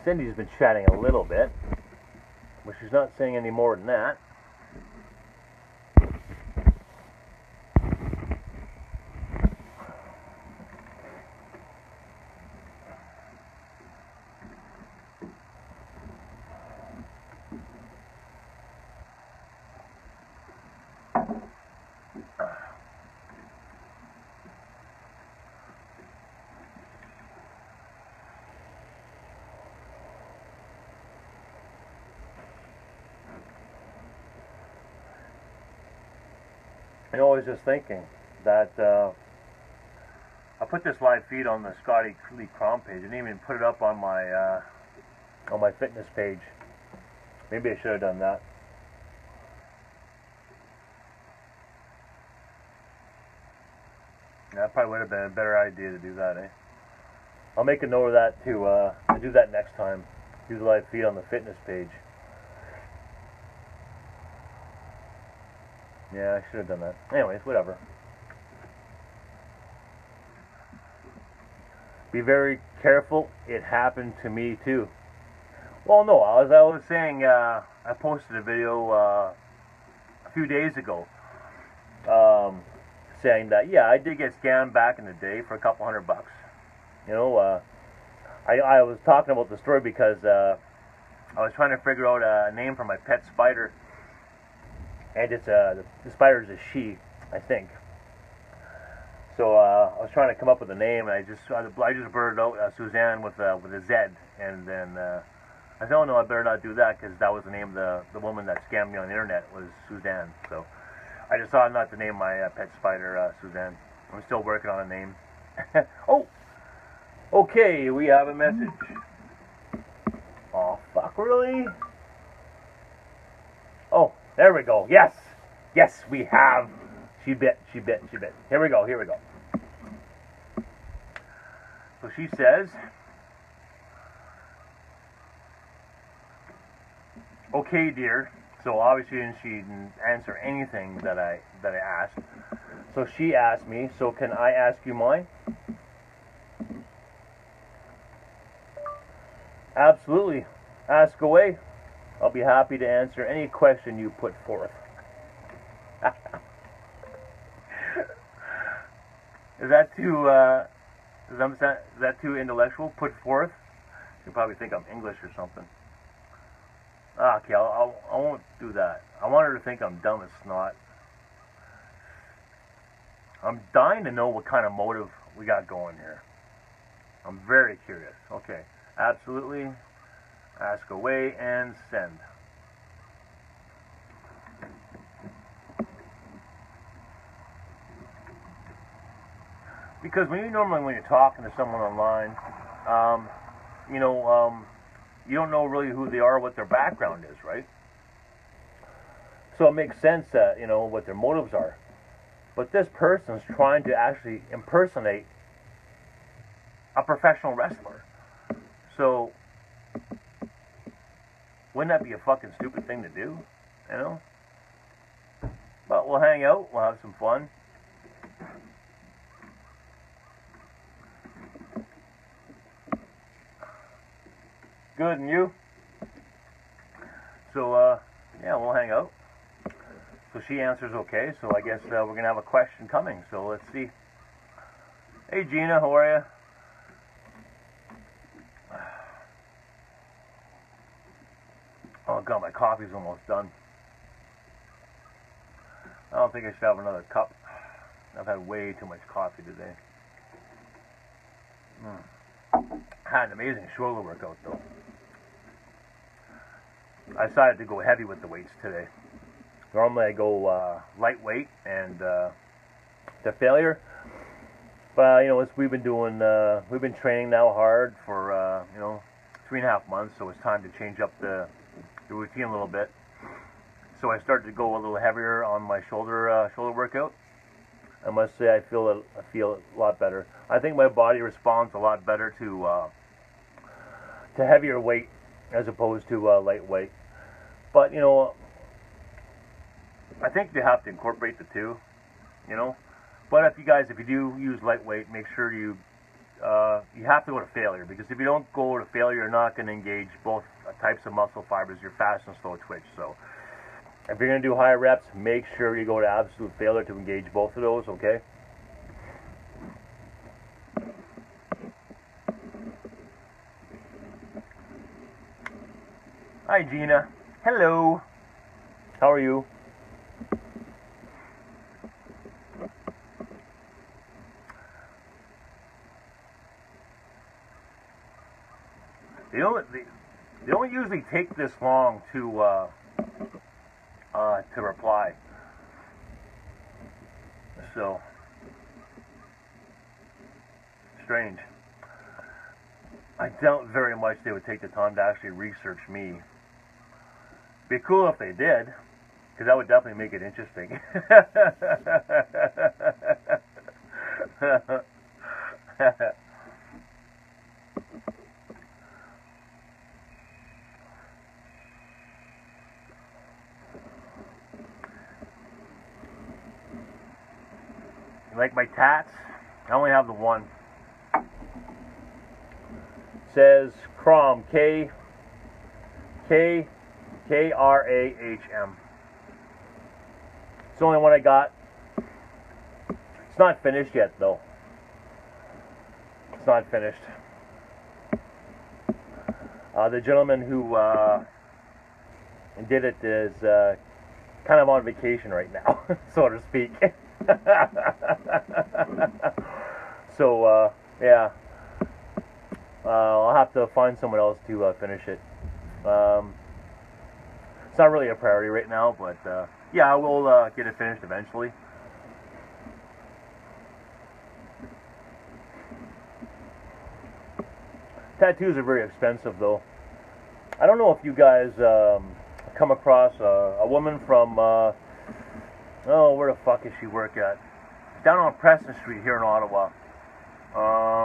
Speaker 1: Cindy's been chatting a little bit, but she's not saying any more than that. I was just thinking that I put this live feed on the KRAHM page. I didn't even put it up on my fitness page. Maybe I should have done that. That probably would have been a better idea to do that, eh? I'll make a note of that to do that next time. Do the live feed on the fitness page. Yeah, I should have done that. Anyways, whatever. Be very careful. It happened to me too. Well, no, as I was saying, I posted a video a few days ago saying that, yeah, I did get scammed back in the day for a couple $100. You know, I was talking about the story because I was trying to figure out a name for my pet spider. And it's the spider's a she, I think. So I was trying to come up with a name, and I just blurted out Suzanne with a Z, and then I said, oh no, I better not do that because that was the name of the woman that scammed me on the internet was Suzanne. So I decided not to name my pet spider Suzanne. I'm still working on a name. Oh, okay, we have a message. Oh fuck, really? Oh. There we go. Yes. Yes, we have. She bit. Here we go. So she says, okay, dear. So obviously she didn't answer anything that I asked. So she asked me, so can I ask you mine? Absolutely. Ask away. I'll be happy to answer any question you put forth. Is that too intellectual? Put forth? You probably think I'm English or something. Okay, I won't do that. I want her to think I'm dumb as snot. I'm dying to know what kind of motive we got going here. I'm very curious. Okay, absolutely. Ask away and send. Because when you're talking to someone online, you don't know really who they are, what their background is, right? So it makes sense that, what their motives are. But this person's trying to actually impersonate a professional wrestler. So wouldn't that be a fucking stupid thing to do? But we'll hang out, we'll have some fun. Good, and you? So, yeah, we'll hang out. So she answers okay, so I guess we're going to have a question coming, so let's see. Hey Gina, how are you? Oh god, my coffee's almost done. I don't think I should have another cup. I've had way too much coffee today. Had an amazing shoulder workout though. I decided to go heavy with the weights today. Normally I go lightweight and to failure. But you know, we've been training now hard for 3.5 months, so it's time to change up the routine a little bit. So I started to go a little heavier on my shoulder workout. I must say I feel a lot better. I think my body responds a lot better to heavier weight as opposed to lightweight. But you know, I think you have to incorporate the two. You know, but if you do use lightweight, make sure you have to go to failure, because if you don't go to failure, you're not going to engage both types of muscle fibers, your fast and slow twitch. So if you're going to do higher reps, make sure you go to absolute failure to engage both of those, okay? Hi, Gina. Hello. How are you? They don't usually take this long to reply. So strange. I doubt very much they would take the time to actually research me. Be cool if they did, because that would definitely make it interesting. You like my tats? I only have the one. It says KRAHM, KRAHM. It's the only one I got. It's not finished yet, though. It's not finished. The gentleman who did it is kind of on vacation right now, so to speak. So, yeah. I'll have to find someone else to finish it. It's not really a priority right now, but yeah, I will get it finished eventually. Tattoos are very expensive, though. I don't know if you guys come across a woman from, where the fuck does she work at? Down on Preston Street here in Ottawa.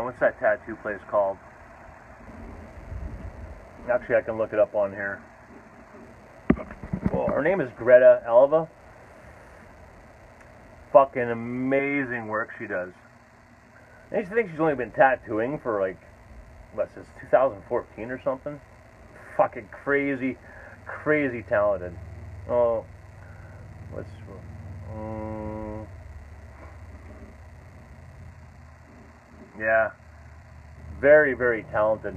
Speaker 1: What's that tattoo place called? Actually, I can look it up on here. Well, her name is Greta Alva. Fucking amazing work she does. I used to think she's only been tattooing for like, since 2014 or something. Fucking crazy talented. Oh, yeah, very talented.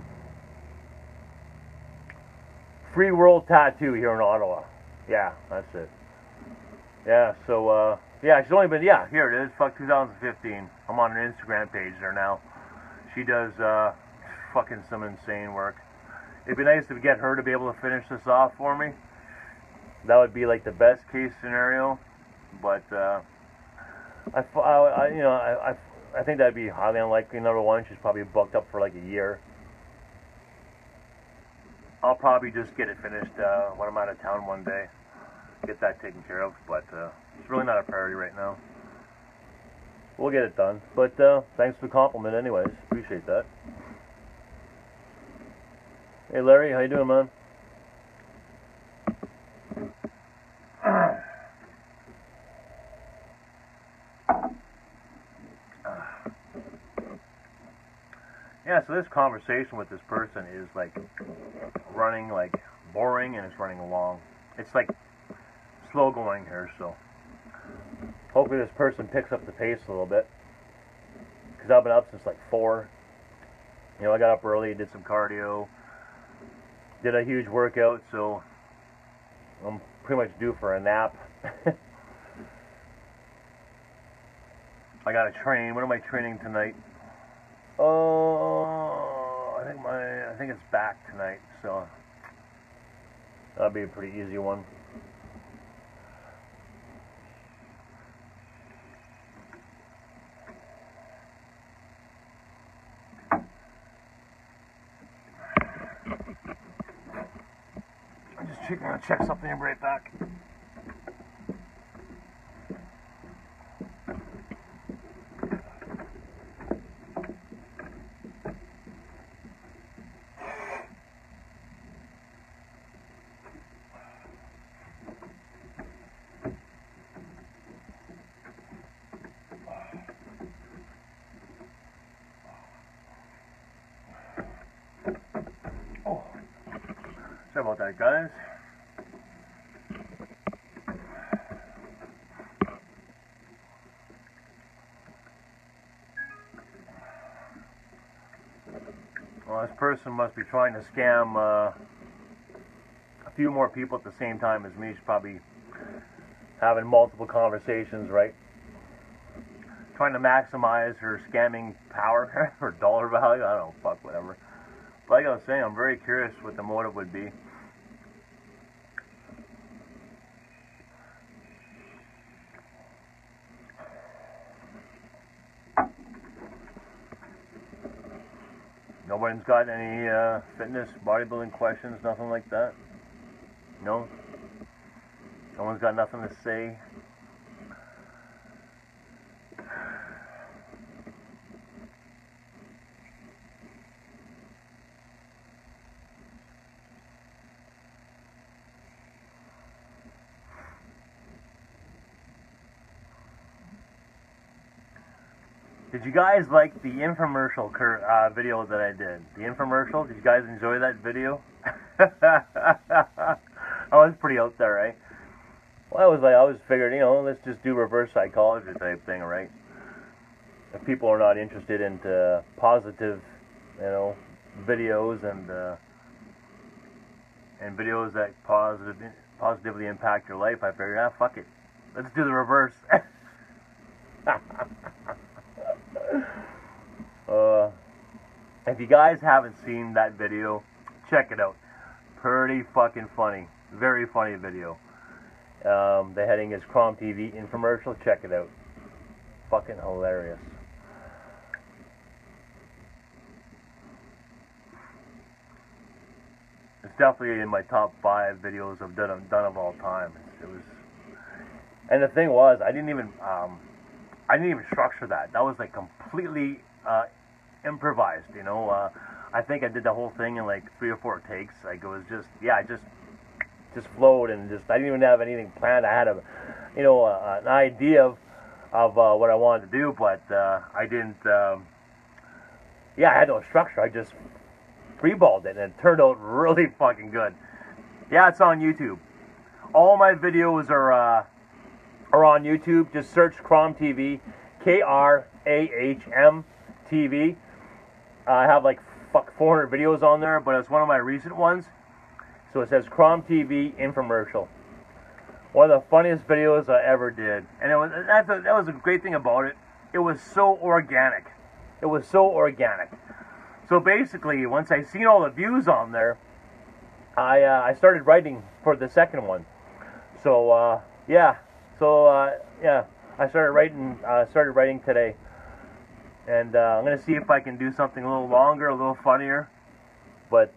Speaker 1: Free World Tattoo here in Ottawa. Yeah, that's it. Yeah, so, yeah, she's only been, yeah, here it is, fuck 2015. I'm on an Instagram page there now. She does, fucking some insane work. It'd be nice to get her to be able to finish this off for me. That would be like the best case scenario. But, I think that'd be highly unlikely. Number one, she's probably booked up for like a year. I'll probably just get it finished when I'm out of town one day. Get that taken care of, but it's really not a priority right now. We'll get it done. But thanks for the compliment anyways. Appreciate that. Hey Larry, how you doing, man? Yeah, so this conversation with this person is like running like boring, and it's running along. It's like slow going here, so hopefully this person picks up the pace a little bit, because I've been up since like 4. You know, I got up early, did some cardio, did a huge workout, so I'm pretty much due for a nap. I gotta train. What am I training tonight? Oh, I think it's back tonight, so that'll be a pretty easy one. I'm just gonna check something and be right back. Sorry about that, guys. Well, this person must be trying to scam a few more people at the same time as me. She's probably having multiple conversations, right? Trying to maximize her scamming power, her dollar value. I don't know, fuck, whatever. Like I was saying, I'm very curious what the motive would be. Nobody's got any fitness, bodybuilding questions, nothing like that? No? No one's got nothing to say? Did you guys like the infomercial video that I did? The infomercial? Did you guys enjoy that video? I was pretty out there, right? Well, I was figured, you know, let's just do reverse psychology type thing, right? If people are not interested into positive, you know, videos and videos that positively impact your life, I figured, ah, fuck it, let's do the reverse. If you guys haven't seen that video, check it out. Pretty fucking funny. Very funny video. The heading is KRAHM TV infomercial. Check it out. Fucking hilarious. It's definitely in my top 5 videos I've done of all time. It was, and the thing was, I didn't even structure that. That was like completely improvised, you know. I think I did the whole thing in like 3 or 4 takes. Like it was just, yeah, I just flowed and I didn't even have anything planned. I had an idea of what I wanted to do, but I didn't. Yeah, I had no structure. I just freeballed it, and it turned out really fucking good. Yeah, it's on YouTube. All my videos are on YouTube. Just search KRAHM TV, KRAHM TV. I have like 400 videos on there, but it's one of my recent ones. So it says KRAHM TV infomercial. One of the funniest videos I ever did, and that was a great thing about it. It was so organic. It was so organic. So basically, once I seen all the views on there, I started writing for the second one. So yeah. Yeah, I started writing today, and I'm gonna see if I can do something a little longer, a little funnier. But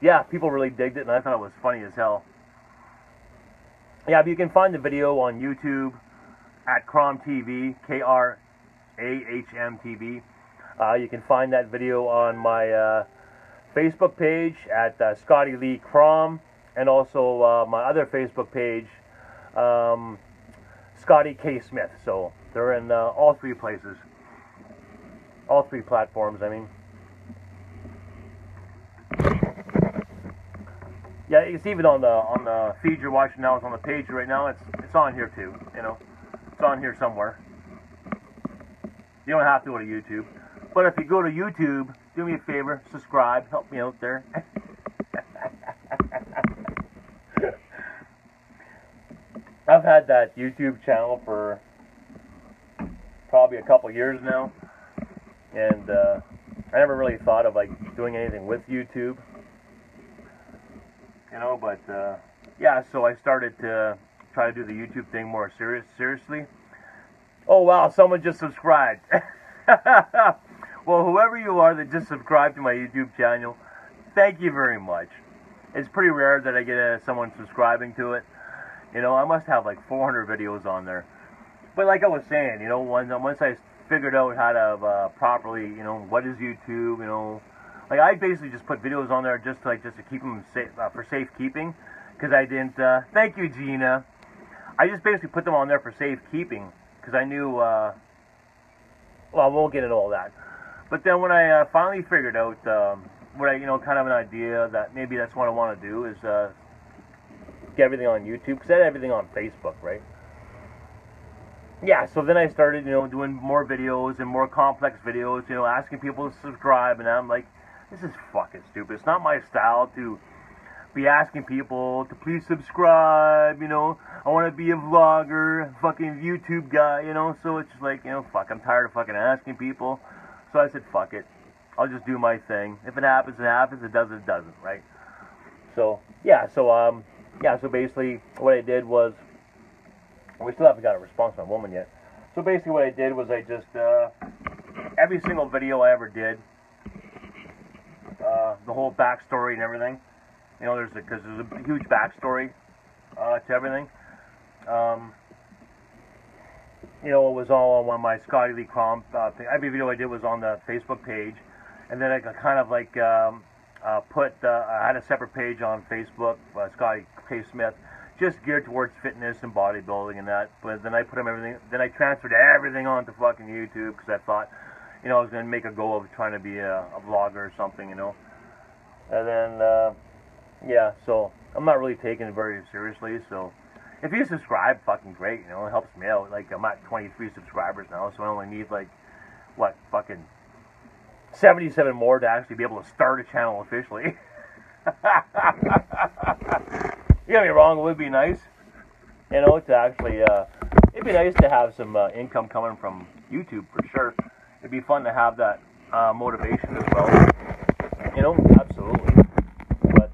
Speaker 1: yeah, people really digged it, and I thought it was funny as hell. Yeah, but you can find the video on YouTube at KRAHM TV, KRAHM TV. You can find that video on my Facebook page at Scotty Lee KRAHM. And also my other Facebook page, Scotty K. Smith. So they're in all 3 places, all 3 platforms. I mean, yeah, it's even on the feed you're watching now. It's on the page right now. It's on here too. You know, it's on here somewhere. You don't have to go to YouTube, but if you go to YouTube, do me a favor, subscribe, help me out there. had that YouTube channel for probably a couple years now, and I never really thought of like doing anything with YouTube, you know. But yeah, so I started to try to do the YouTube thing more seriously. Oh wow, someone just subscribed. Well, whoever you are that just subscribed to my YouTube channel, thank you very much. It's pretty rare that I get someone subscribing to it. You know, I must have like 400 videos on there. But like I was saying, you know, once I figured out how to properly, you know, what is YouTube, you know, like I basically just put videos on there just to keep them safe, for safekeeping, because I didn't. Thank you, Gina. I just basically put them on there for safekeeping because I knew. Well, I won't get into all that. But then when I finally figured out what I, you know, kind of an idea that maybe that's what I want to do is get everything on YouTube, because I had everything on Facebook, right? Yeah, so then I started, you know, doing more videos and more complex videos, you know, asking people to subscribe, and I'm like, this is fucking stupid. It's not my style to be asking people to please subscribe, you know. I want to be a vlogger, fucking YouTube guy, you know. So it's just like, you know, fuck, I'm tired of fucking asking people. So I said, fuck it. I'll just do my thing. If it happens, it happens. It doesn't, it doesn't, right? So, yeah, so basically what I did was, we still haven't got a response from a woman yet. So basically what I did was I just, every single video I ever did, the whole backstory and everything, you know, because there's a huge backstory to everything. You know, it was all on my Scotty Lee KRAHM thing. Every video I did was on the Facebook page, and then I kind of like I had a separate page on Facebook, Scotty K. Smith, just geared towards fitness and bodybuilding and that. But then I put everything. Then I transferred everything onto fucking YouTube because I thought, you know, I was going to make a go of trying to be a vlogger or something, you know. And then, yeah, so I'm not really taking it very seriously. So if you subscribe, fucking great, you know, it helps me out. Like, I'm at 23 subscribers now, so I only need, like, what, fucking 77 more to actually be able to start a channel officially. You get me wrong, it would be nice, you know, to actually, it'd be nice to have some income coming from YouTube for sure. It'd be fun to have that motivation as well, you know, absolutely. But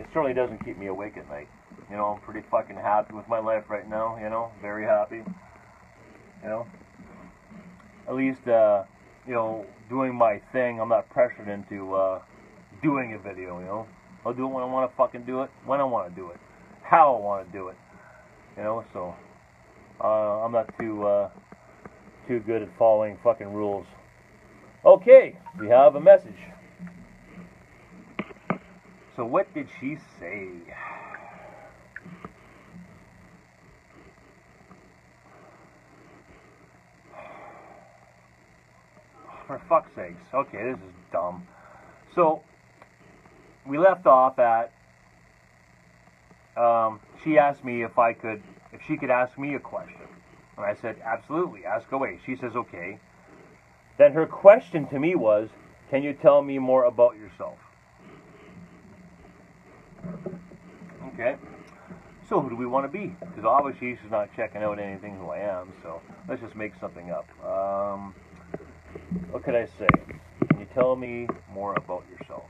Speaker 1: it certainly doesn't keep me awake at night. You know, I'm pretty fucking happy with my life right now, you know, very happy, you know. At least, you know, doing my thing, I'm not pressured into doing a video, you know. I'll do it when I want to fucking do it, when I want to do it, how I want to do it, you know. So I'm not too good at following fucking rules. Okay, we have a message. So what did she say? For fuck's sakes. Okay, this is dumb. So we left off at she asked me if she could ask me a question. And I said, absolutely, ask away. She says, okay. Then her question to me was, can you tell me more about yourself? Okay. So who do we want to be? Because obviously she's not checking out anything who I am, so let's just make something up. What could I say? Can you tell me more about yourself?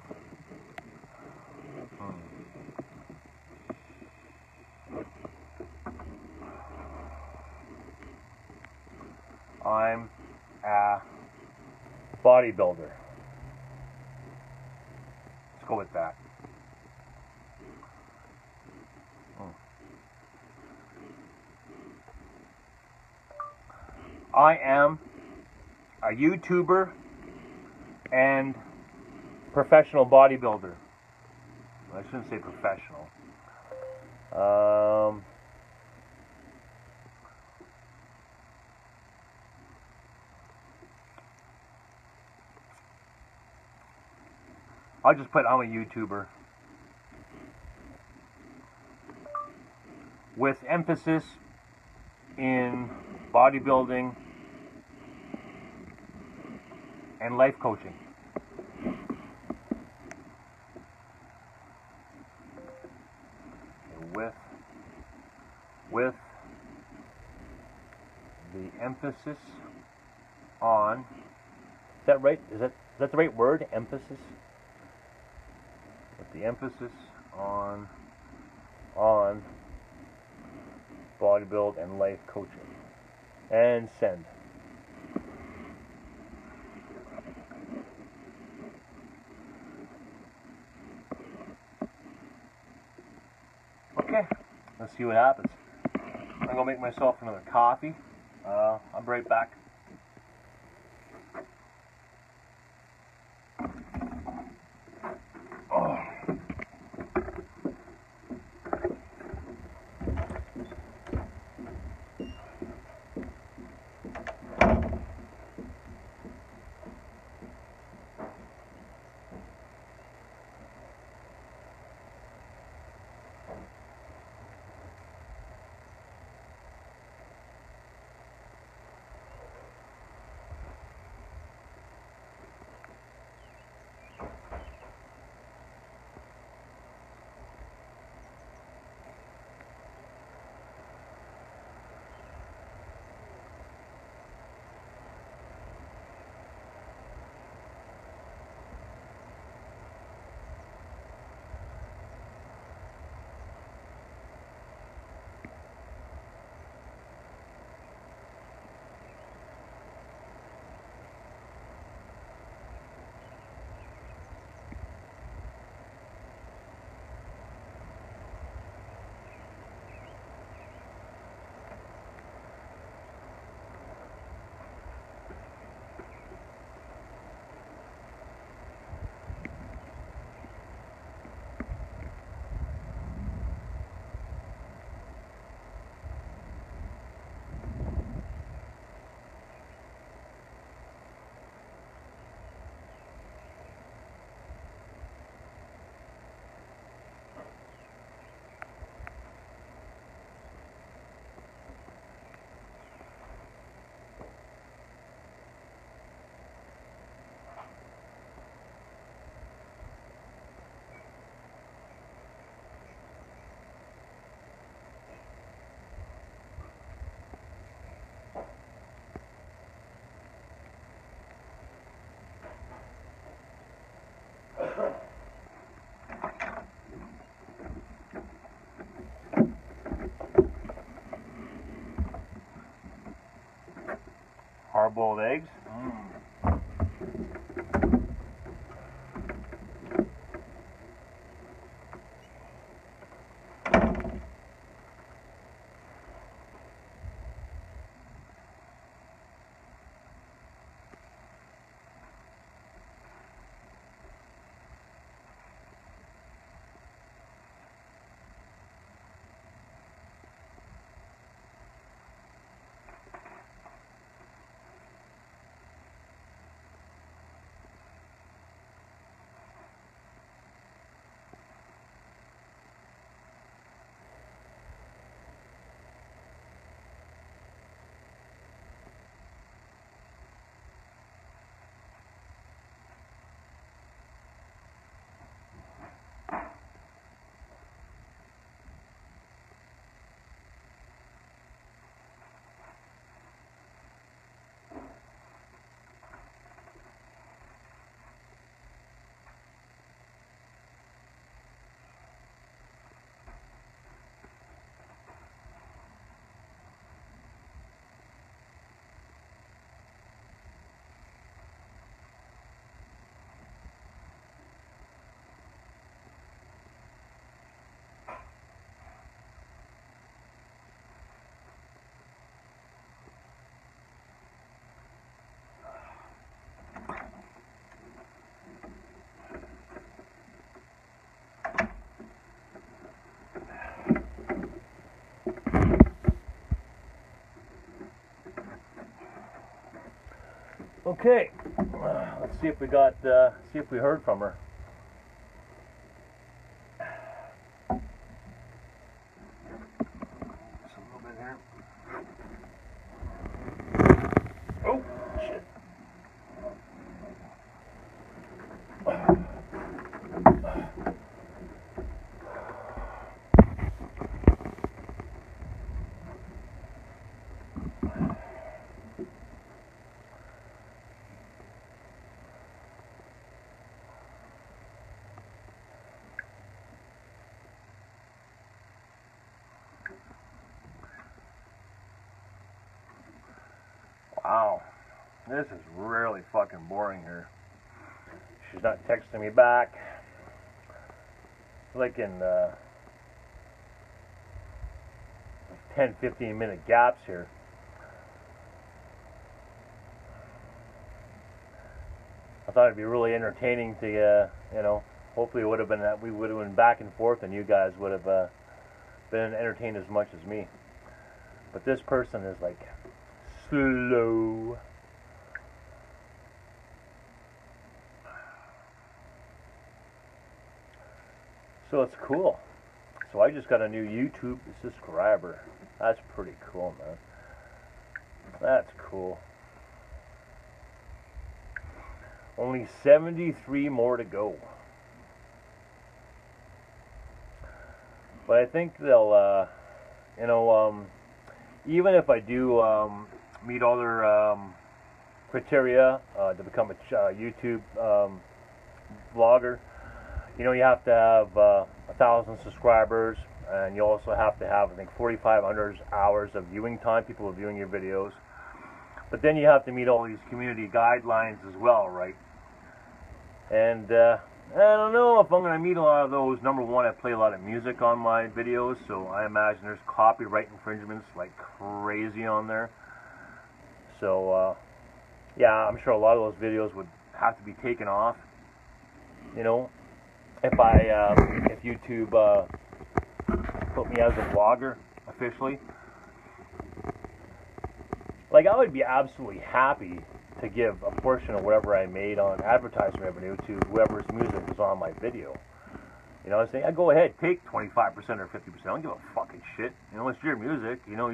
Speaker 1: I'm a bodybuilder. Let's go with that. I am a YouTuber and professional bodybuilder. I shouldn't say professional. I'll just put I'm a YouTuber with emphasis in bodybuilding and life coaching. emphasis on, is that right? Is that the right word? Emphasis? With the emphasis on bodybuild and life coaching. And send. Okay, let's see what happens. I'm gonna make myself another coffee. I'll be right back. Oh. Hard-boiled eggs. Okay, let's see if we got, see if we heard from her. Just a little bit here. Oh, shit. Wow. This is really fucking boring here. She's not texting me back. Like in 10-15 minute gaps here. I thought it'd be really entertaining to, you know, hopefully it would have been that we would have been back and forth and you guys would have been entertained as much as me. But this person is like slow. So it's cool. So I just got a new YouTube subscriber. That's pretty cool, man. That's cool. Only 73 more to go. But I think they'll, you know, even if I do meet all their criteria to become a YouTube vlogger, you know, you have to have 1,000 subscribers, and you also have to have, I think, 4,500 hours of viewing time, people are viewing your videos. But then you have to meet all these community guidelines as well, right? And I don't know if I'm going to meet a lot of those. Number one, I play a lot of music on my videos, so I imagine there's copyright infringements like crazy on there. So, yeah, I'm sure a lot of those videos would have to be taken off, you know, if YouTube put me as a vlogger officially. Like, I would be absolutely happy to give a portion of whatever I made on advertising revenue to whoever's music was on my video. You know what I'm saying? I go ahead, take 25% or 50%. I don't give a fucking shit. You know, it's your music. You know,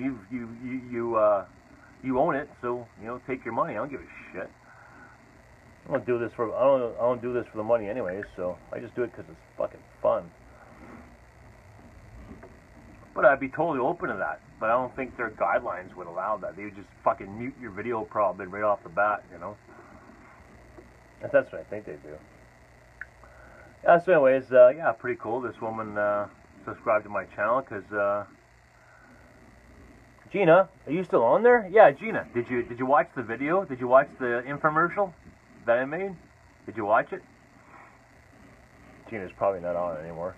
Speaker 1: you own it, so, you know, take your money. I don't give a shit. I don't do this for the money anyways, so I just do it because it's fucking fun. But I'd be totally open to that. But I don't think their guidelines would allow that. They would just fucking mute your video probably right off the bat, you know. That's what I think they do. Yeah, so anyways, yeah, pretty cool. This woman subscribed to my channel because Gina, are you still on there? Yeah, Gina, did you watch the video? Did you watch the infomercial that I made? Did you watch it? Gina's probably not on anymore.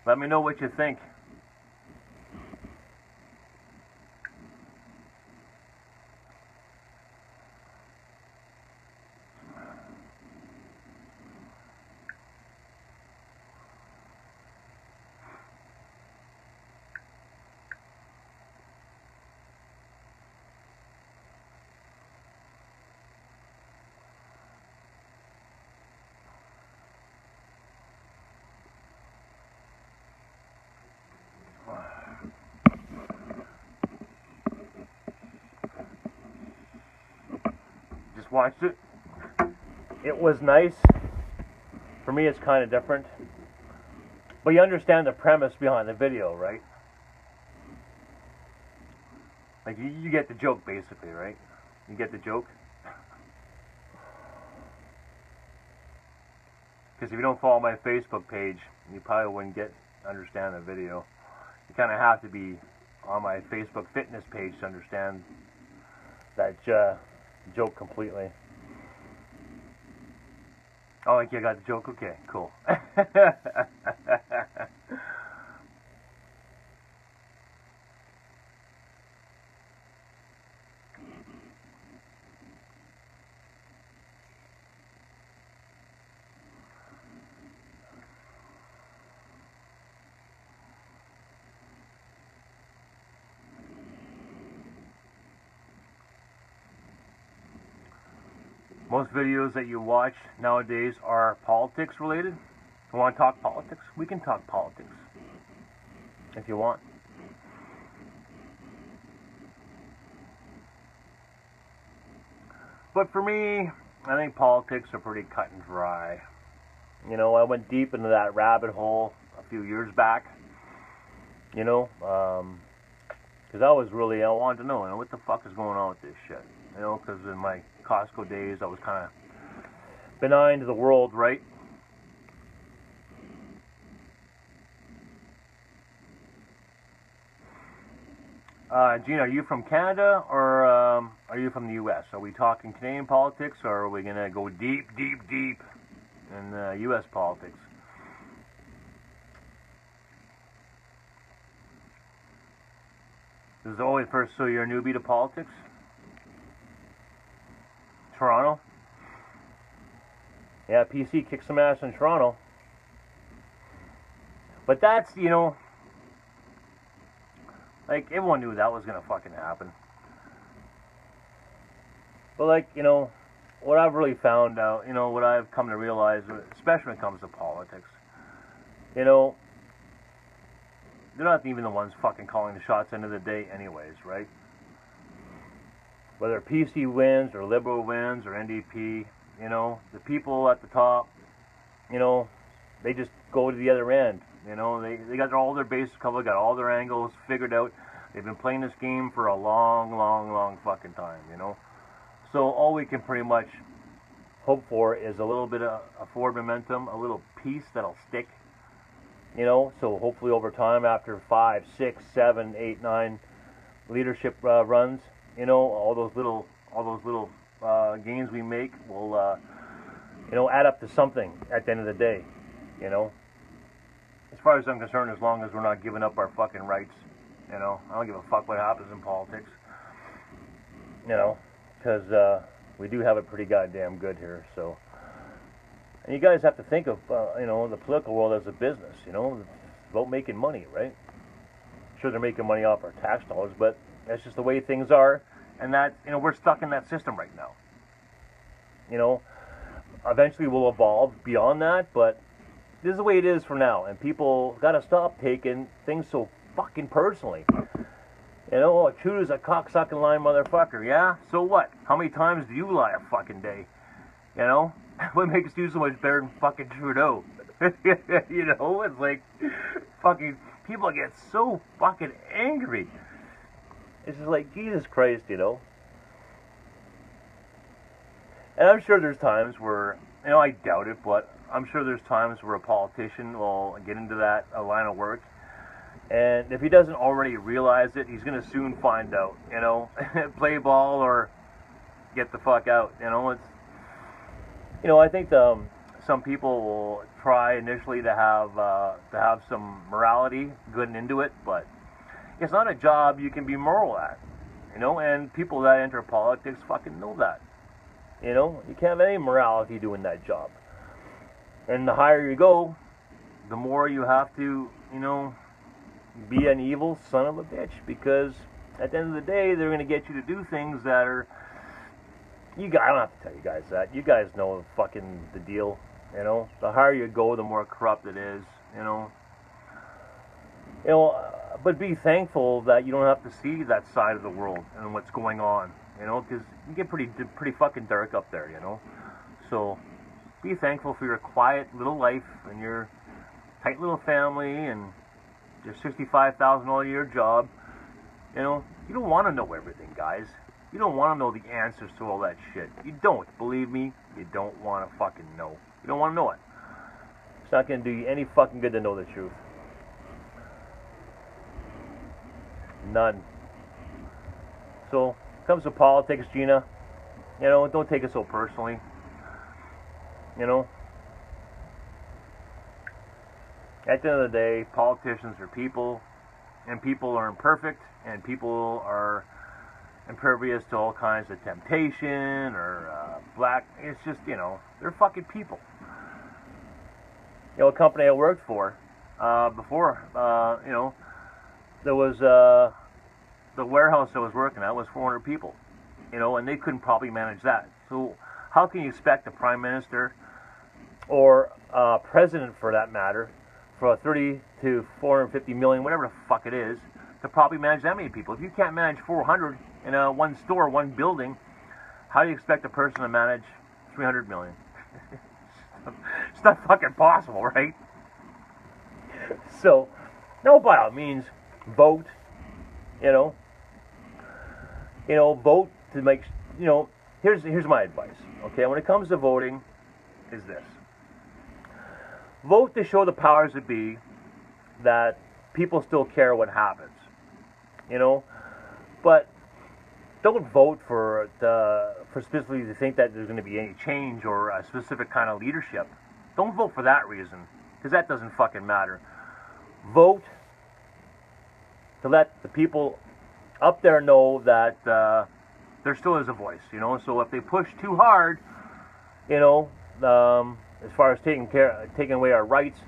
Speaker 1: Let me know what you think. Just watched it. It was nice. For me, it's kind of different. But you understand the premise behind the video, right? Like, you get the joke, basically, right? You get the joke? Because if you don't follow my Facebook page, you probably wouldn't understand the video. You kind of have to be on my Facebook fitness page to understand that joke completely. Oh, like, you got the joke? Okay, cool. Most videos that you watch nowadays are politics related. You want to talk politics? We can talk politics if you want. But for me, I think politics are pretty cut and dry. You know, I went deep into that rabbit hole a few years back. You know, because I wanted to know, what the fuck is going on with this shit. You know, because in my Costco days, I was kind of benign to the world, right? Gene, are you from Canada or are you from the U.S.? Are we talking Canadian politics or are we going to go deep, deep, deep in U.S. politics? This is always first, so you're a newbie to politics? Toronto? Yeah, PC kicked some ass in Toronto. But that's, you know, like, everyone knew that was going to fucking happen. But, like, you know, what I've really found out, you know, what I've come to realize, especially when it comes to politics, you know, they're not even the ones fucking calling the shots end of the day anyways, right? Whether PC wins or Liberal wins or NDP, you know, the people at the top, you know, they just go to the other end. You know, they got all their bases covered, got all their angles figured out. They've been playing this game for a long, long, long fucking time, you know. So all we can pretty much hope for is a little bit of forward momentum, a little peace that'll stick, you know. So hopefully over time, after 5, 6, 7, 8, 9 leadership runs, you know, all those little gains we make will, you know, add up to something at the end of the day, you know. As far as I'm concerned, as long as we're not giving up our fucking rights, you know, I don't give a fuck what happens in politics, you know, because we do have it pretty goddamn good here. So, and you guys have to think of, you know, the political world as a business, you know, it's about making money, right? Sure, they're making money off our tax dollars, but that's just the way things are, and that, you know, we're stuck in that system right now. You know, eventually we'll evolve beyond that, but this is the way it is for now, and people gotta stop taking things so fucking personally. You know, oh, Trudeau's a cocksucking lying motherfucker, yeah? So what? How many times do you lie a fucking day? You know? What makes you so much better than fucking Trudeau? You know, it's like, fucking, people get so fucking angry. It's just like, Jesus Christ, you know? And I'm sure there's times where, you know, I doubt it, but I'm sure there's times where a politician will get into that line of work, and if he doesn't already realize it, he's going to soon find out, you know, play ball or get the fuck out, you know. It's, you know, I think some people will try initially to have some morality getting into it, but it's not a job you can be moral at, you know, and people that enter politics fucking know that, you know. You can't have any morality doing that job. And the higher you go, the more you have to, you know, be an evil son of a bitch. Because at the end of the day, they're going to get you to do things that are... I don't have to tell you guys that. You guys know fucking the deal, you know. The higher you go, the more corrupt it is, you know. You know, but be thankful that you don't have to see that side of the world and what's going on, you know. Because you get pretty fucking dark up there, you know. So... be thankful for your quiet little life and your tight little family and your $65,000 a year job. You know, you don't want to know everything, guys. You don't want to know the answers to all that shit. You don't. Believe me, you don't want to fucking know. You don't want to know it. It's not going to do you any fucking good to know the truth. None. So, when it comes to politics, Gina, you know, don't take it so personally. You know, at the end of the day, politicians are people, and people are imperfect, and people are impervious to all kinds of temptation or black. It's just, you know, they're fucking people. You know, a company I worked for before, you know, there was the warehouse I was working at was 400 people, you know, and they couldn't probably manage that. So how can you expect a prime minister or president, for that matter, for 30 to 450 million, whatever the fuck it is, to probably manage that many people? If you can't manage 400 in one store, one building, how do you expect a person to manage 300 million? It's not fucking possible, right? So, no, by all means, vote. You know, vote to make. You know, here's my advice. Okay, when it comes to voting, is this: vote to show the powers that be that people still care what happens. You know, But don't vote for specifically to think that there's going to be any change or a specific kind of leadership. Don't vote for that reason, because that doesn't fucking matter. Vote to let the people up there know that there still is a voice, you know. So if they push too hard, you know, as far as taking away our rights,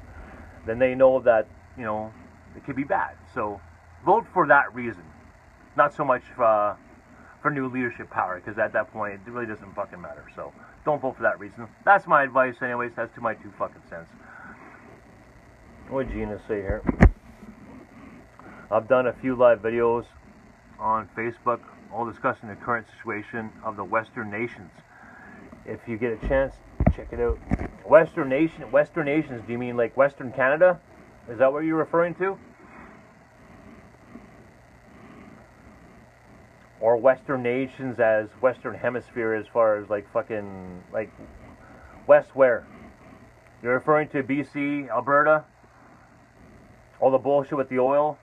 Speaker 1: then they know that, you know, it could be bad. So vote for that reason, not so much for new leadership power, because at that point it really doesn't fucking matter. So don't vote for that reason. That's my advice anyways. That's to my 2 fucking cents. What did Gina say here? I've done a few live videos on Facebook all discussing the current situation of the Western nations. If you get a chance, check it out. Western nations, do you mean like Western Canada? Is that what you're referring to? Or Western nations as Western Hemisphere, as far as like fucking, like, West where? You're referring to BC, Alberta? All the bullshit with the oil?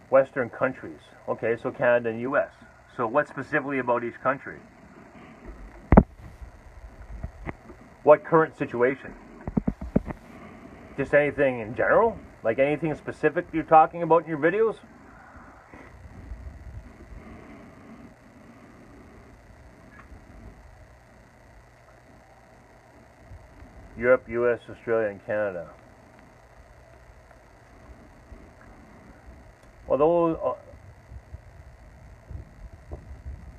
Speaker 1: Western countries. Okay, so Canada and US. So what specifically about each country? What current situation? Just anything in general? Like anything specific you're talking about in your videos? Europe, US, Australia, and Canada. Well, those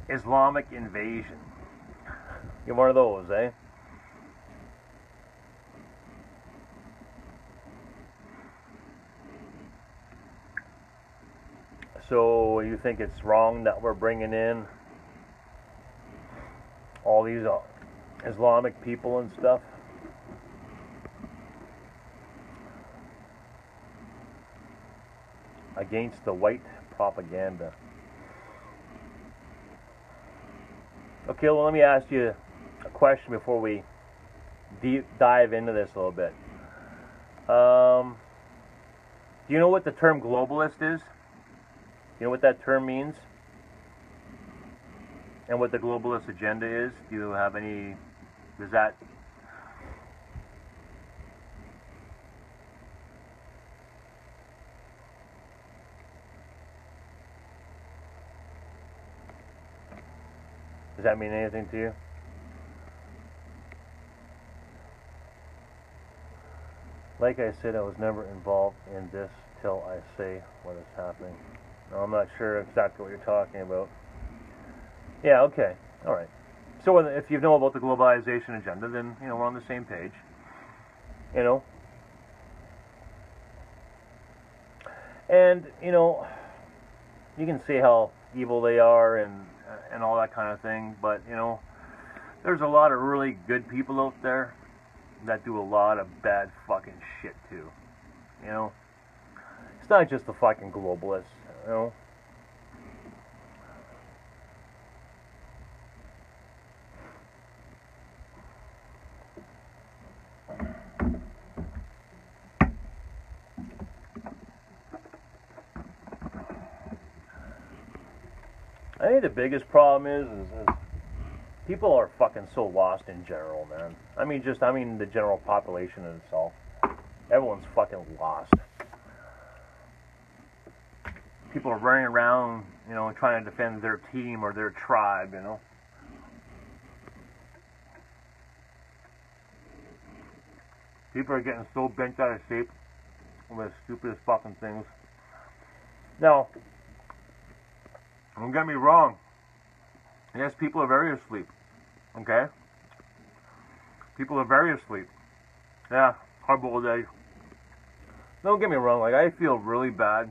Speaker 1: Islamic invasion. You're one of those, eh? So you think it's wrong that we're bringing in all these Islamic people and stuff? Against the white propaganda. Okay, well, let me ask you a question before we dive into this a little bit. Do you know what the term globalist is? You know what that term means? And what the globalist agenda is? Do you have any... Does that... Does that mean anything to you? Like I said, I was never involved in this till I say what is happening. No, I'm not sure exactly what you're talking about. Yeah, okay. All right. So if you know about the globalization agenda, then, you know, we're on the same page. You know? And, you know, you can see how evil they are and all that kind of thing, but, you know, there's a lot of really good people out there that do a lot of bad fucking shit too. You know? It's not just the fucking globalists, you know? I think the biggest problem is people are fucking so lost in general, man. I mean the general population in itself. Everyone's fucking lost. People are running around, you know, trying to defend their team or their tribe, you know. People are getting so bent out of shape with the stupidest fucking things. Now, don't get me wrong. Yes, people are very asleep. Okay? People are very asleep. Yeah, hard-boiled egg. Don't get me wrong, like, I feel really bad.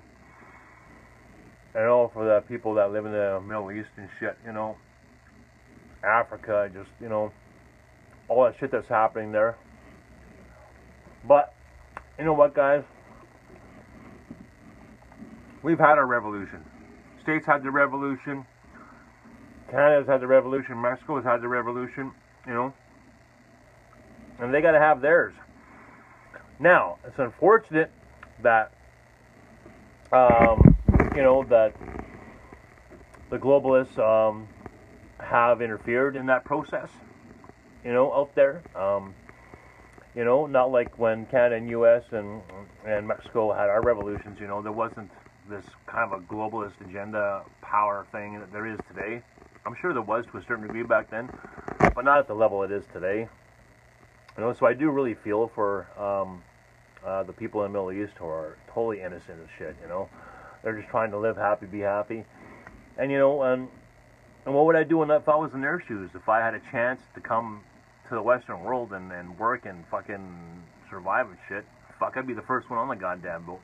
Speaker 1: I know for the people that live in the Middle East and shit, you know. Africa, just, you know, all that shit that's happening there. But, you know what, guys? We've had our revolution. States had the revolution. Canada's had the revolution. Mexico's had the revolution, you know. And they got to have theirs. Now, it's unfortunate that you know, that the globalists have interfered in that process, you know, out there. You know, not like when Canada and U.S. and Mexico had our revolutions, you know, there wasn't this kind of a globalist agenda power thing that there is today. I'm sure there was to a certain degree back then, but not at the level it is today. You know, so I do really feel for the people in the Middle East who are totally innocent as shit, you know. They're just trying to live happy, be happy. And, you know, and what would I do if I was in their shoes? If I had a chance to come to the Western world and work and fucking survive and shit, fuck, I'd be the first one on the goddamn boat.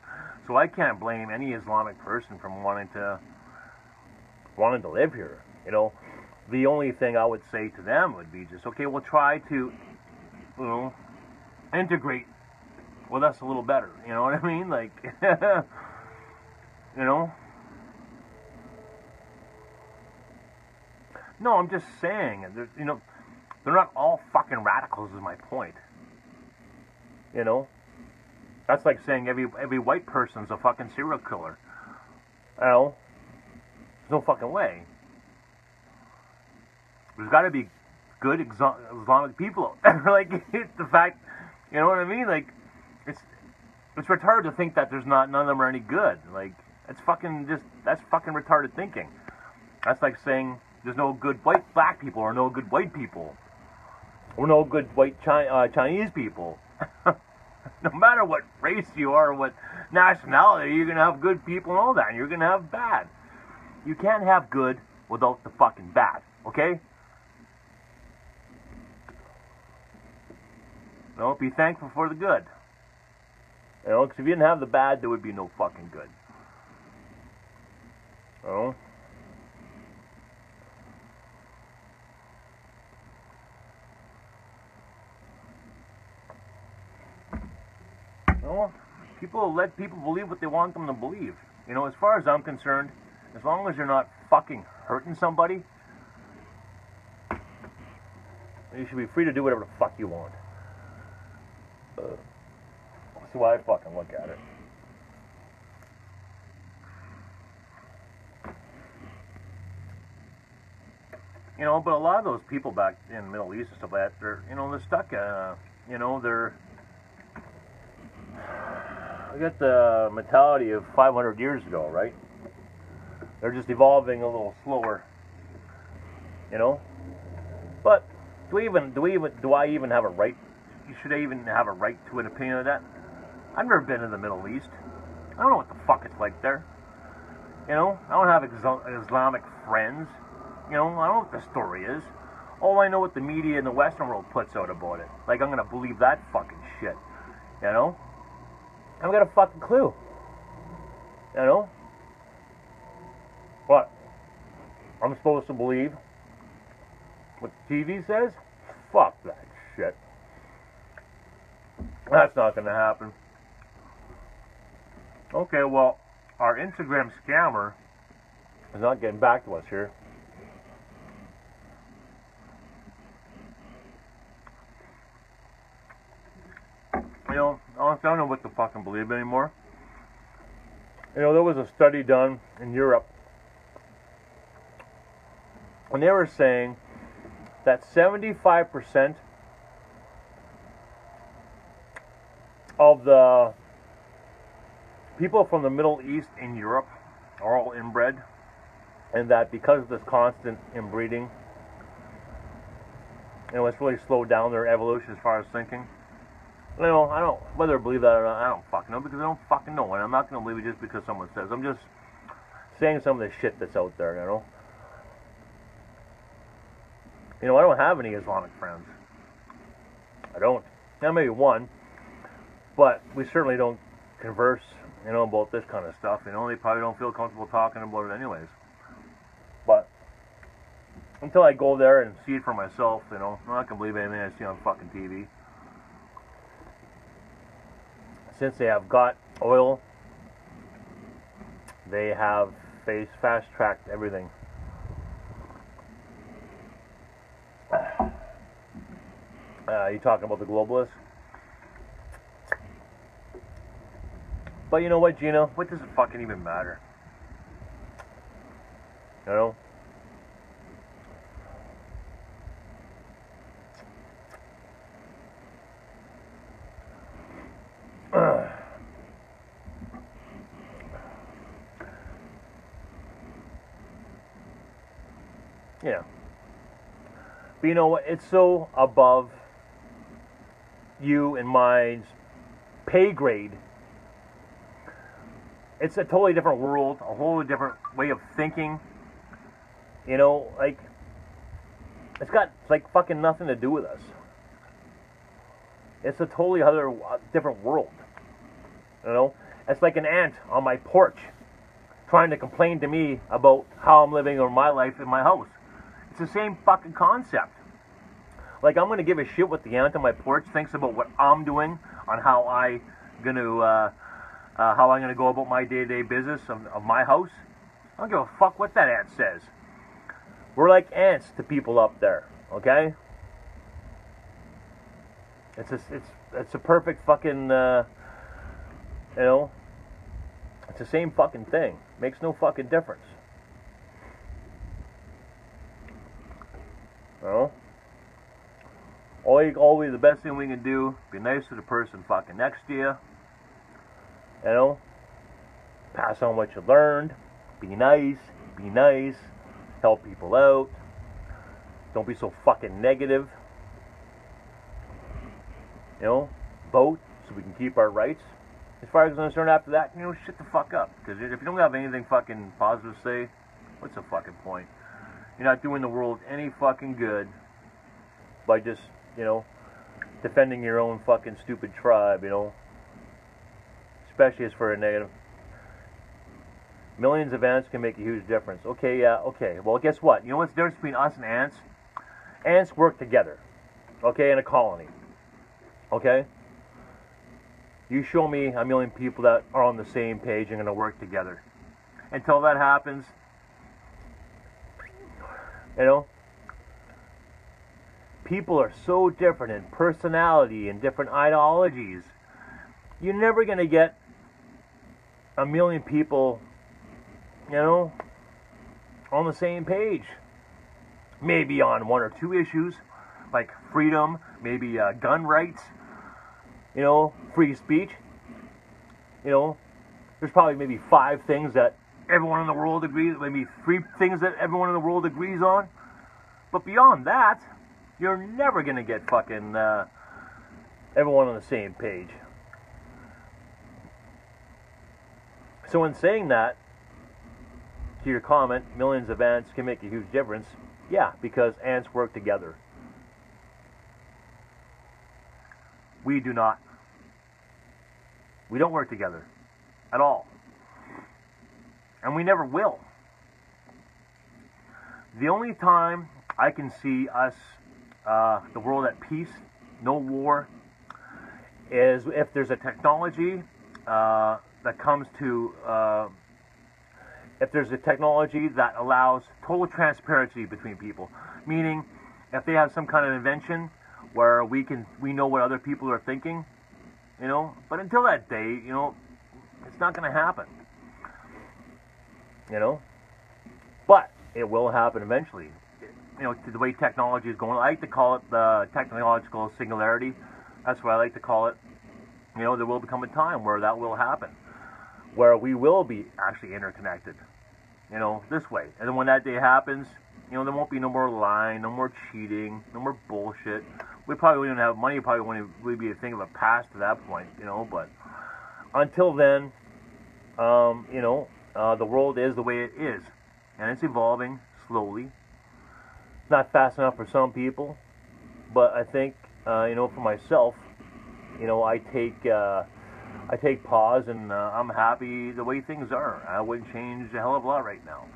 Speaker 1: So I can't blame any Islamic person from wanting to live here, you know. The only thing I would say to them would be just, okay, we'll try to, you know, integrate with us a little better, you know what I mean? Like, you know. No, I'm just saying, you know, they're not all fucking radicals is my point. You know? That's like saying every white person's a fucking serial killer. You know? There's no fucking way. There's got to be good Islamic people. Like, the fact, you know what I mean? Like, it's retarded to think that there's none of them are any good. Like, that's fucking retarded thinking. That's like saying there's no good black people or no good white people. Or no good white Chinese people. No matter what race you are, or what nationality, you're going to have good people and all that, and you're going to have bad. You can't have good without the fucking bad, okay? No, be thankful for the good. You know, because if you didn't have the bad, there would be no fucking good. You know? Let people believe what they want them to believe. You know, as far as I'm concerned, as long as you're not fucking hurting somebody, you should be free to do whatever the fuck you want. That's the way I fucking look at it. You know, but a lot of those people back in the Middle East and stuff like that, they're stuck, you know, I got the mentality of 500 years ago, right? They're just evolving a little slower, you know. But do I even have a right? Should I even have a right to an opinion of that? I've never been in the Middle East. I don't know what the fuck it's like there. You know, I don't have Islamic friends. You know, I don't know what the story is. All I know what the media in the Western world puts out about it. Like, I'm gonna believe that fucking shit. You know? I haven't got a fucking clue. You know? What? I'm supposed to believe what the TV says? Fuck that shit. That's not gonna happen. Okay, well, our Instagram scammer is not getting back to us here. You know, honestly, I don't know what to fucking believe anymore. You know, there was a study done in Europe, and they were saying that 75% of the people from the Middle East in Europe are all inbred, and that because of this constant inbreeding, you know, it's really slowed down their evolution as far as thinking. You know, I don't, whether I believe that or not, I don't fucking know, because I don't fucking know, and I'm not going to believe it just because someone says. I'm just saying some of the shit that's out there, you know. You know, I don't have any Islamic friends. I don't. Now, maybe one, but we certainly don't converse, you know, about this kind of stuff. You know, they probably don't feel comfortable talking about it anyways. But until I go there and see it for myself, you know, I'm not going to believe anything I see on fucking TV. Since they have got oil, they have fast-tracked everything. You talking about the globalists? But you know what, Gina? What does it fucking even matter? You know? Yeah. But you know what? It's so above you and my pay grade. It's a totally different world, a whole different way of thinking. You know, like, it's got, like, fucking nothing to do with us. It's a totally other, different world. You know? It's like an ant on my porch trying to complain to me about how I'm living or my life in my house. It's the same fucking concept. Like, I'm gonna give a shit what the ant on my porch thinks about what I'm doing on how I'm gonna go about my day-to-day business of my house. I don't give a fuck what that ant says. We're like ants to people up there, okay? It's a perfect fucking, you know, it's the same fucking thing. Makes no fucking difference. You know? Always the best thing we can do, be nice to the person fucking next to you. You know? Pass on what you learned. Be nice. Help people out. Don't be so fucking negative. You know? Vote so we can keep our rights. As far as I'm concerned, after that, you know, shut the fuck up. Because if you don't have anything fucking positive to say, what's the fucking point? You're not doing the world any fucking good by just, you know, defending your own fucking stupid tribe, you know. Especially as for a negative. Millions of ants can make a huge difference. Okay, yeah, okay. Well, guess what? You know what's the difference between us and ants? Ants work together, okay, in a colony. Okay? You show me a million people that are on the same page and going to work together. Until that happens, you know, people are so different in personality and different ideologies. You're never going to get a million people, you know, on the same page. Maybe on one or two issues, like freedom, maybe gun rights, you know, free speech. You know, there's probably maybe 5 things that everyone in the world agrees, maybe 3 things that everyone in the world agrees on. But beyond that, you're never going to get fucking everyone on the same page. So in saying that, to your comment, millions of ants can make a huge difference. Yeah, because ants work together. We do not. We don't work together at all. And we never will. The only time I can see us, the world at peace, no war, is if there's a technology that comes to, if there's a technology that allows total transparency between people. Meaning, if they have some kind of invention where we know what other people are thinking, you know. But until that day, you know, it's not going to happen. You know. But it will happen eventually. You know, to the way technology is going. I like to call it the technological singularity. That's what I like to call it. You know, there will become a time where that will happen, where we will be actually interconnected. You know, this way. And then when that day happens, you know, there won't be no more lying, no more cheating, no more bullshit. We probably wouldn't have money. Probably wouldn't be a thing of a past to that point, you know. But until then, you know, the world is the way it is, and it's evolving slowly. It's not fast enough for some people, but I think, you know, for myself, you know, I take pause, and I'm happy the way things are. I wouldn't change a hell of a lot right now.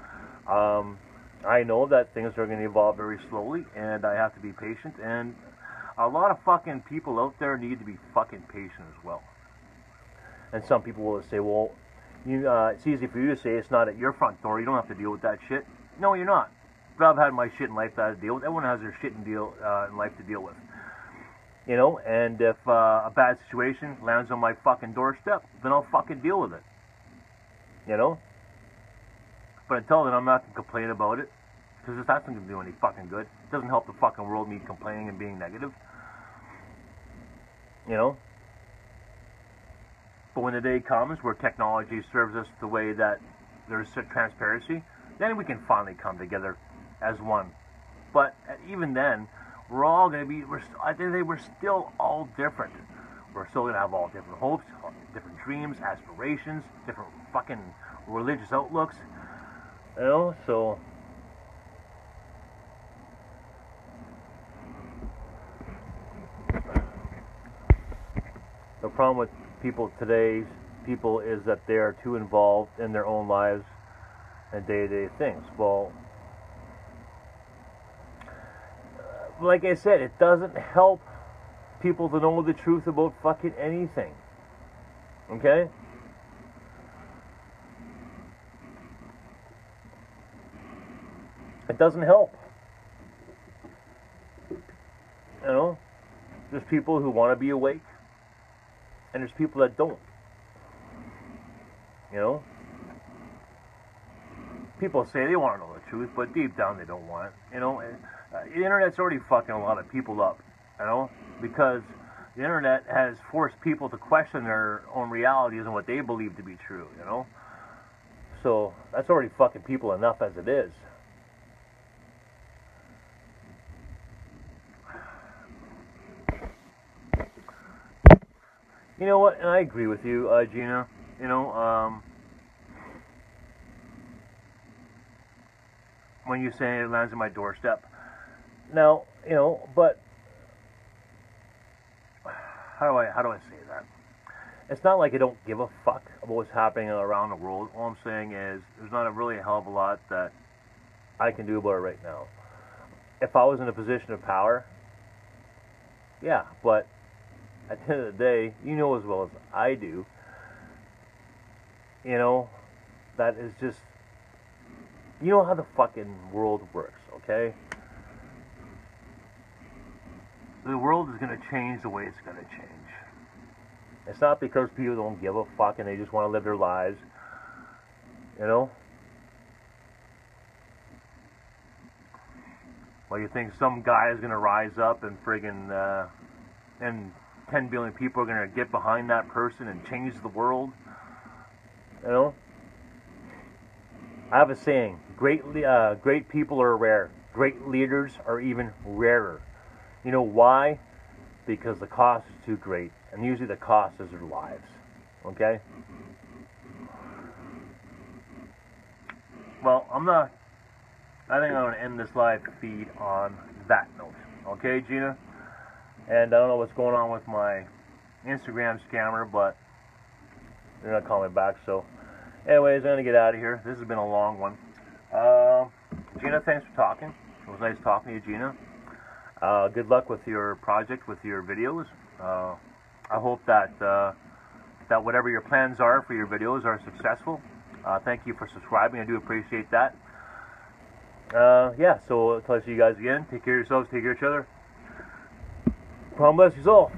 Speaker 1: I know that things are going to evolve very slowly, and I have to be patient, and a lot of fucking people out there need to be fucking patient as well. And some people will say, well, it's easy for you to say it's not at your front door. You don't have to deal with that shit. No, you're not. But I've had my shit in life that I deal with. Everyone has their shit in life to deal with. You know, and if a bad situation lands on my fucking doorstep, then I'll fucking deal with it. You know? But until then, I'm not going to complain about it, because that's not going to do any fucking good. It doesn't help the fucking world, me complaining and being negative. You know? But when the day comes where technology serves us the way that there's transparency, then we can finally come together as one. But even then, we're all going to be, I think we're still all different. We're still going to have all different hopes, different dreams, aspirations, different fucking religious outlooks. You know, so the problem with today's people is that they are too involved in their own lives and day-to-day things. Well, like I said, it doesn't help people to know the truth about fucking anything. Okay? It doesn't help. You know? There's people who want to be awake, and there's people that don't. You know? People say they want to know the truth, but deep down they don't want it. You know? The internet's already fucking a lot of people up. You know? Because the internet has forced people to question their own realities and what they believe to be true. You know? So, that's already fucking people enough as it is. You know what? And I agree with you, Gina. You know, when you say it lands on my doorstep. Now, you know, but how do I say that? It's not like I don't give a fuck about what's happening around the world. All I'm saying is there's not really a hell of a lot that I can do about it right now. If I was in a position of power, yeah, but at the end of the day, you know as well as I do, you know, that is just, you know how the fucking world works, okay? The world is going to change the way it's going to change. It's not because people don't give a fuck and they just want to live their lives, you know? Well, you think some guy is going to rise up and friggin', and 10 billion people are going to get behind that person and change the world? You know? I have a saying, great people are rare. Great leaders are even rarer. You know why? Because the cost is too great. And usually the cost is their lives. Okay? Well, I think I'm going to end this live feed on that note. Okay, Gina? And I don't know what's going on with my Instagram scammer, but they're not calling me back. So, anyways, I'm going to get out of here. This has been a long one. Gina, thanks for talking. It was nice talking to you, Gina. Good luck with your project, with your videos. I hope that that whatever your plans are for your videos are successful. Thank you for subscribing. I do appreciate that. Yeah, so until I see you guys again, take care of yourselves, take care of each other. God bless you all.